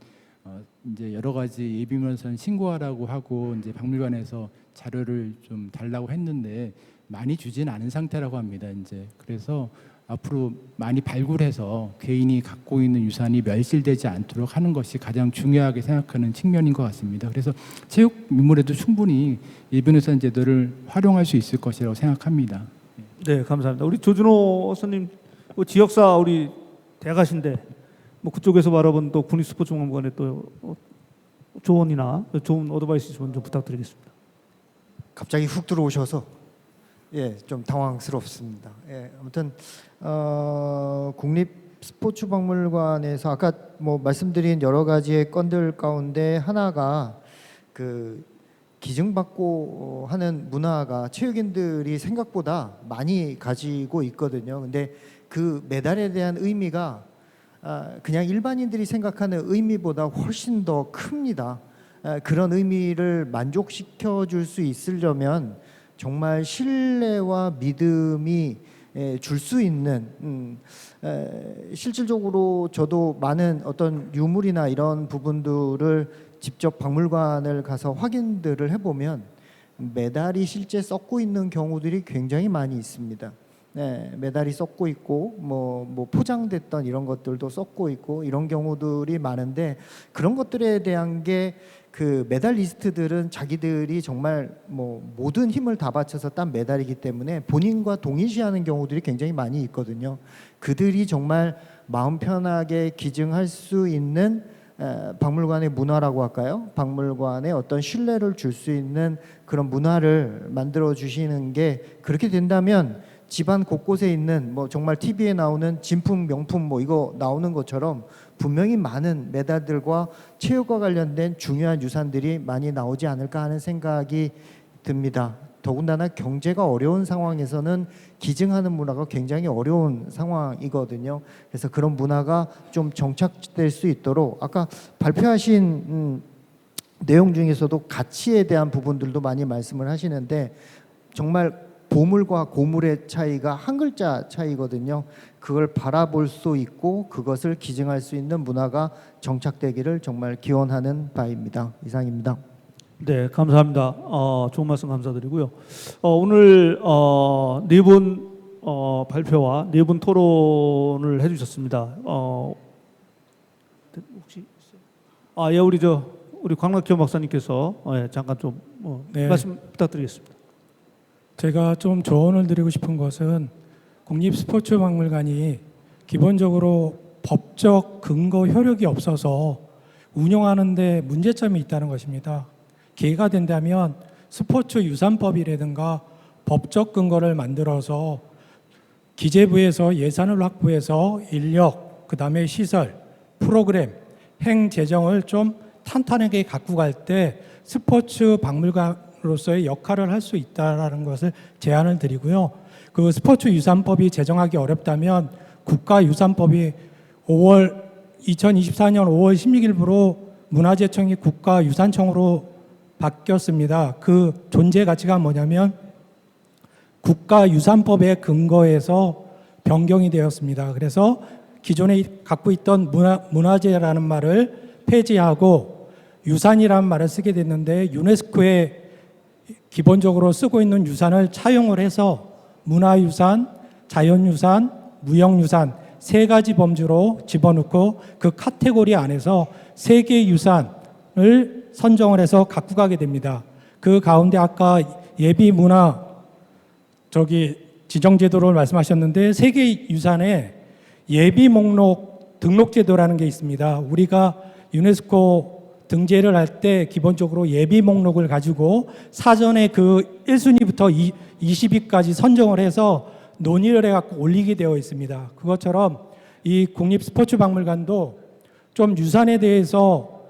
이제 여러 가지 예비문화유산 신고하라고 하고 이제 박물관에서 자료를 좀 달라고 했는데 많이 주지는 않은 상태라고 합니다. 이제 그래서 앞으로 많이 발굴해서 개인이 갖고 있는 유산이 멸실되지 않도록 하는 것이 가장 중요하게 생각하는 측면인 것 같습니다. 그래서 체육 유물에도 충분히 예비문화유산 제도를 활용할 수 있을 것이라고 생각합니다. 네, 감사합니다. 우리 조준호 선생님, 지역사 우리 대가신데 뭐 그쪽에서 바라본 또 국립스포츠박물관의 또 조언이나 좋은 어드바이스 좀 부탁드리겠습니다. 갑자기 훅 들어오셔서 좀 당황스럽습니다. 아무튼 국립스포츠박물관에서 아까 뭐 말씀드린 여러 가지의 건들 가운데 하나가 그 기증받고 하는 문화가 체육인들이 생각보다 많이 가지고 있거든요. 근데 그 메달에 대한 의미가 그냥 일반인들이 생각하는 의미보다 훨씬 더 큽니다. 그런 의미를 만족시켜 줄 수 있으려면 정말 신뢰와 믿음이 줄 수 있는 실질적으로 저도 많은 어떤 유물이나 이런 부분들을 직접 박물관을 가서 확인들을 해보면 메달이 실제 썩고 있는 경우들이 굉장히 많이 있습니다. 메달이 썩고 있고 뭐 포장됐던 이런 것들도 썩고 있고 이런 경우들이 많은데 그런 것들에 대한 게 그 메달리스트들은 자기들이 정말 뭐 모든 힘을 다 바쳐서 딴 메달이기 때문에 본인과 동일시하는 경우들이 굉장히 많이 있거든요. 그들이 정말 마음 편하게 기증할 수 있는 박물관의 문화라고 할까요? 박물관에 어떤 신뢰를 줄 수 있는 그런 문화를 만들어 주시는 게 그렇게 된다면 집안 곳곳에 있는 뭐 정말 TV에 나오는 진품 명품 뭐 이거 나오는 것처럼 분명히 많은 메달들과 체육과 관련된 중요한 유산들이 많이 나오지 않을까 하는 생각이 듭니다. 더군다나 경제가 어려운 상황에서는 기증하는 문화가 굉장히 어려운 상황이거든요. 그래서 그런 문화가 좀 정착될 수 있도록 아까 발표하신 내용 중에서도 가치에 대한 부분들도 많이 말씀을 하시는데 정말 보물과 고물의 차이가 한 글자 차이거든요. 그걸 바라볼 수 있고 그것을 기증할 수 있는 문화가 정착되기를 정말 기원하는 바입니다. 이상입니다. 네, 감사합니다. 좋은 말씀 감사드리고요. 오늘 네 분 발표와 네 분 토론을 해주셨습니다. 혹시 예, 우리 광락현 박사님께서 잠깐 좀 네. 말씀 부탁드리겠습니다. 제가 좀 조언을 드리고 싶은 것은 국립스포츠박물관이 기본적으로 법적 근거 효력이 없어서 운영하는데 문제점이 있다는 것입니다. 기회가 된다면 스포츠 유산법이라든가 법적 근거를 만들어서 기재부에서 예산을 확보해서 인력, 그다음에 시설, 프로그램, 행재정을 좀 탄탄하게 갖고 갈 때 스포츠 박물관으로서의 역할을 할 수 있다라는 것을 제안을 드리고요. 그 스포츠 유산법이 제정하기 어렵다면 국가유산법이 2024년 5월 16일부로 문화재청이 국가유산청으로 바뀌었습니다. 그 존재 가치가 뭐냐면 국가유산법에 근거해서 변경이 되었습니다. 그래서 기존에 갖고 있던 문화재라는 말을 폐지하고 유산이라는 말을 쓰게 됐는데 유네스코에 기본적으로 쓰고 있는 유산을 차용을 해서 문화유산, 자연유산, 무형유산 세 가지 범주로 집어넣고 그 카테고리 안에서 세계유산을 선정을 해서 갖고 가게 됩니다. 그 가운데 아까 예비문화 지정제도를 말씀하셨는데 세계유산에 예비목록 등록제도라는 게 있습니다. 우리가 유네스코 등재를 할 때 기본적으로 예비 목록을 가지고 사전에 그 1순위부터 20위까지 선정을 해서 논의를 해갖고 올리게 되어 있습니다. 그것처럼 이 국립스포츠박물관도 좀 유산에 대해서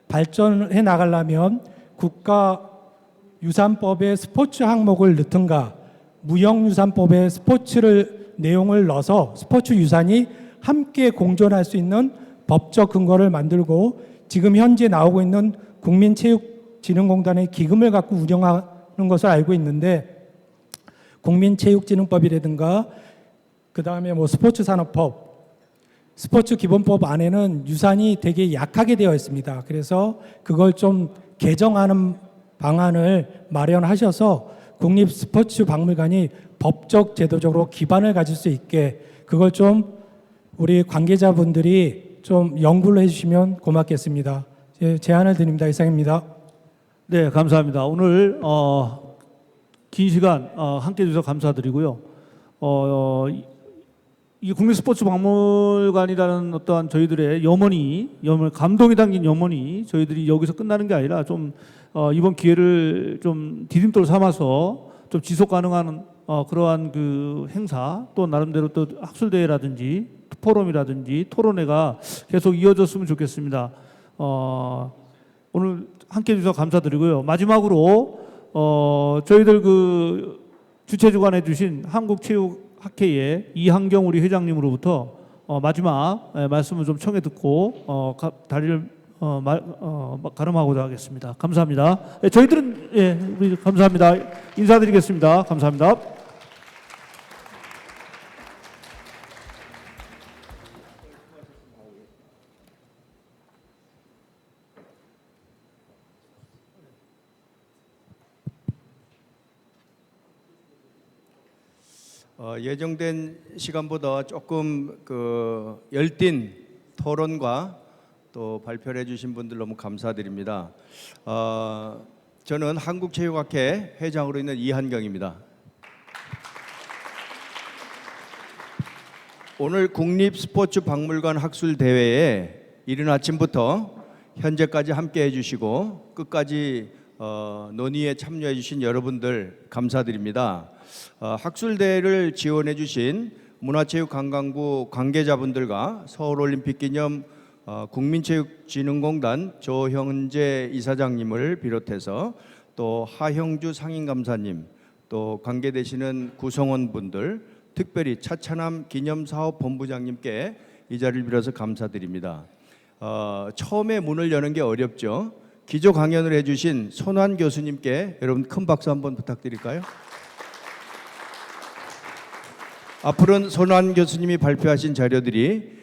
발전해 나가려면 국가유산법에 스포츠 항목을 넣든가 무형유산법에 스포츠를 내용을 넣어서 스포츠 유산이 함께 공존할 수 있는 법적 근거를 만들고 지금 현재 나오고 있는 국민체육진흥공단의 기금을 갖고 운영하는 것을 알고 있는데 국민체육진흥법이라든가 그 다음에 뭐 스포츠산업법, 스포츠기본법 안에는 유산이 되게 약하게 되어 있습니다. 그래서 그걸 좀 개정하는 방안을 마련하셔서 국립스포츠박물관이 법적 제도적으로 기반을 가질 수 있게 그걸 좀 우리 관계자분들이 좀 연구를 해주시면 고맙겠습니다. 제안을 드립니다. 이상입니다. 네, 감사합니다. 오늘 긴 시간 함께 해주셔서 감사드리고요. 이 국립스포츠박물관이라는 어떠한 저희들의 염원이 감동이 담긴 염원이 저희들이 여기서 끝나는 게 아니라 좀 이번 기회를 좀 디딤돌 삼아서 좀 지속 가능한 그러한 그 행사 또 나름대로 또 학술대회라든지 포럼이라든지 토론회가 계속 이어졌으면 좋겠습니다. 오늘 함께 해주셔서 감사드리고요. 마지막으로 저희들 그 주최 주관해 주신 한국체육학회의 이한경 우리 회장님으로부터 마지막 말씀을 좀 청해 듣고 다리를 가름하고자 하겠습니다. 감사합니다. 저희들은 우리 감사합니다. 인사드리겠습니다. 감사합니다. 예정된 시간보다 조금 열띤 토론과 또 발표를 해주신 분들 너무 감사드립니다. 저는 한국체육학회 회장으로 있는 이한경입니다. 오늘 국립스포츠박물관 학술대회에 이른 아침부터 현재까지 함께 해주시고 끝까지 논의에 참여해 주신 여러분들 감사드립니다. 학술대회를 지원해 주신 문화체육관광부 관계자분들과 서울올림픽 기념 국민체육진흥공단 조형재 이사장님을 비롯해서 또 하형주 상임감사님 또 관계되시는 구성원분들 특별히 차차남 기념사업본부장님께 이 자리를 빌어서 감사드립니다. 처음에 문을 여는 게 어렵죠. 기조 강연을 해주신 손환 교수님께 여러분 큰 박수 한번 부탁드릴까요? 앞으로는 손환 교수님이 발표하신 자료들이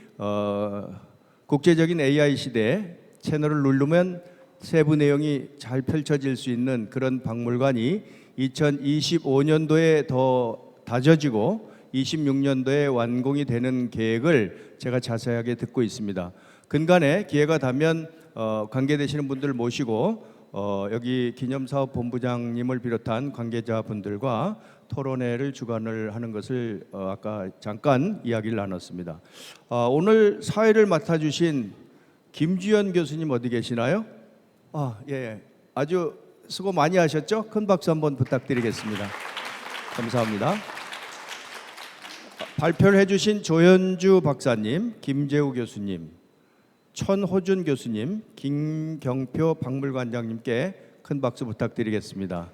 국제적인 AI 시대에 채널을 누르면 세부 내용이 잘 펼쳐질 수 있는 그런 박물관이 2025년도에 더 다져지고 26년도에 완공이 되는 계획을 제가 자세하게 듣고 있습니다. 근간에 기회가 닿으면 관계되시는 분들 모시고 여기 기념사업본부장님을 비롯한 관계자분들과 토론회를 주관을 하는 것을 아까 잠깐 이야기를 나눴습니다. 오늘 사회를 맡아주신 김주연 교수님 어디 계시나요? 예, 아주 수고 많이 하셨죠? 큰 박수 한번 부탁드리겠습니다. 감사합니다. 발표를 해주신 조현주 박사님, 김재우 교수님, 천호준 교수님, 김경표 박물관장님께 큰 박수 부탁드리겠습니다.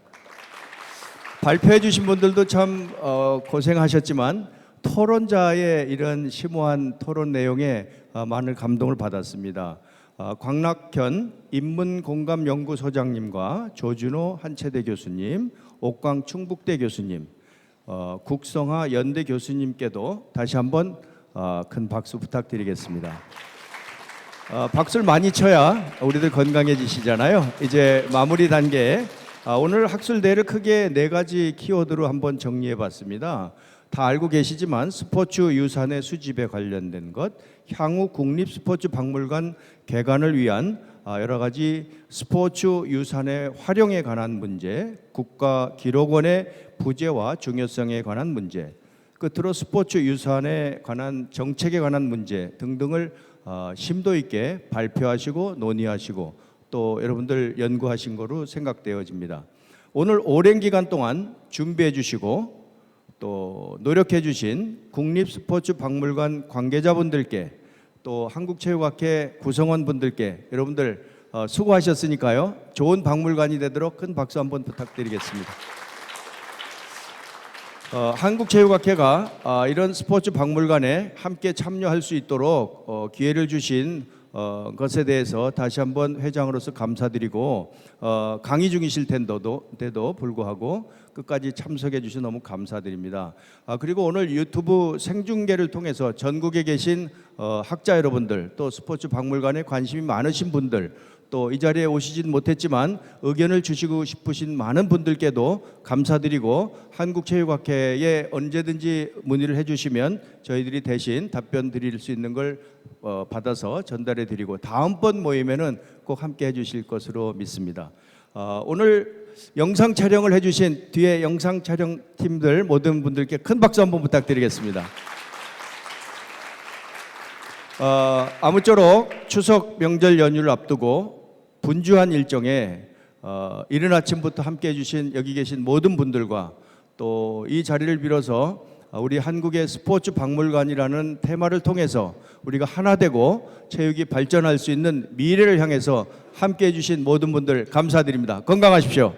발표해 주신 분들도 참 고생하셨지만 토론자의 이런 심오한 토론 내용에 많은 감동을 받았습니다. 광락현 인문공감연구소장님과 조준호 한체대 교수님, 옥광 충북대 교수님, 국성하 연대 교수님께도 다시 한번 큰 박수 부탁드리겠습니다. 박수를 많이 쳐야 우리들 건강해지시잖아요. 이제 마무리 단계에 오늘 학술대회를 크게 4가지 키워드로 한번 정리해 봤습니다. 다 알고 계시지만 스포츠 유산의 수집에 관련된 것, 향후 국립스포츠박물관 개관을 위한 여러 가지 스포츠 유산의 활용에 관한 문제, 국가기록원의 부재와 중요성에 관한 문제, 끝으로 스포츠 유산에 관한 정책에 관한 문제 등등을 심도 있게 발표하시고 논의하시고 또 여러분들 연구하신 거로 생각되어집니다. 오늘 오랜 기간 동안 준비해 주시고 또 노력해 주신 국립스포츠박물관 관계자분들께 또 한국체육학회 구성원분들께 여러분들 수고하셨으니까요. 좋은 박물관이 되도록 큰 박수 한번 부탁드리겠습니다. 한국체육학회가 이런 스포츠 박물관에 함께 참여할 수 있도록 기회를 주신 것에 대해서 다시 한번 회장으로서 감사드리고 강의 중이실 텐데도 불구하고 끝까지 참석해 주셔서 너무 감사드립니다. 그리고 오늘 유튜브 생중계를 통해서 전국에 계신 학자 여러분들 또 스포츠 박물관에 관심이 많으신 분들 또 이 자리에 오시진 못했지만 의견을 주시고 싶으신 많은 분들께도 감사드리고 한국체육학회에 언제든지 문의를 해주시면 저희들이 대신 답변 드릴 수 있는 걸 받아서 전달해 드리고 다음번 모임에는 꼭 함께 해주실 것으로 믿습니다. 오늘 영상 촬영을 해주신 뒤에 영상 촬영 팀들 모든 분들께 큰 박수 한번 부탁드리겠습니다. 아무쪼록 추석 명절 연휴를 앞두고 분주한 일정에 이른 아침부터 함께해 주신 여기 계신 모든 분들과 또 이 자리를 빌어서 우리 한국의 스포츠 박물관이라는 테마를 통해서 우리가 하나 되고 체육이 발전할 수 있는 미래를 향해서 함께해 주신 모든 분들 감사드립니다. 건강하십시오.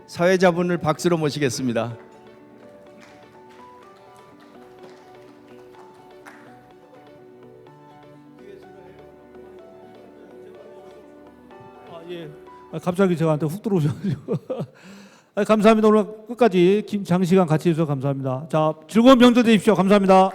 사회자분을 박수로 모시겠습니다. 예. 갑자기 저한테 훅 들어오셔가지고 감사합니다. 오늘 끝까지 장시간 같이 해주셔서 감사합니다. 자, 즐거운 명절 되십시오. 감사합니다.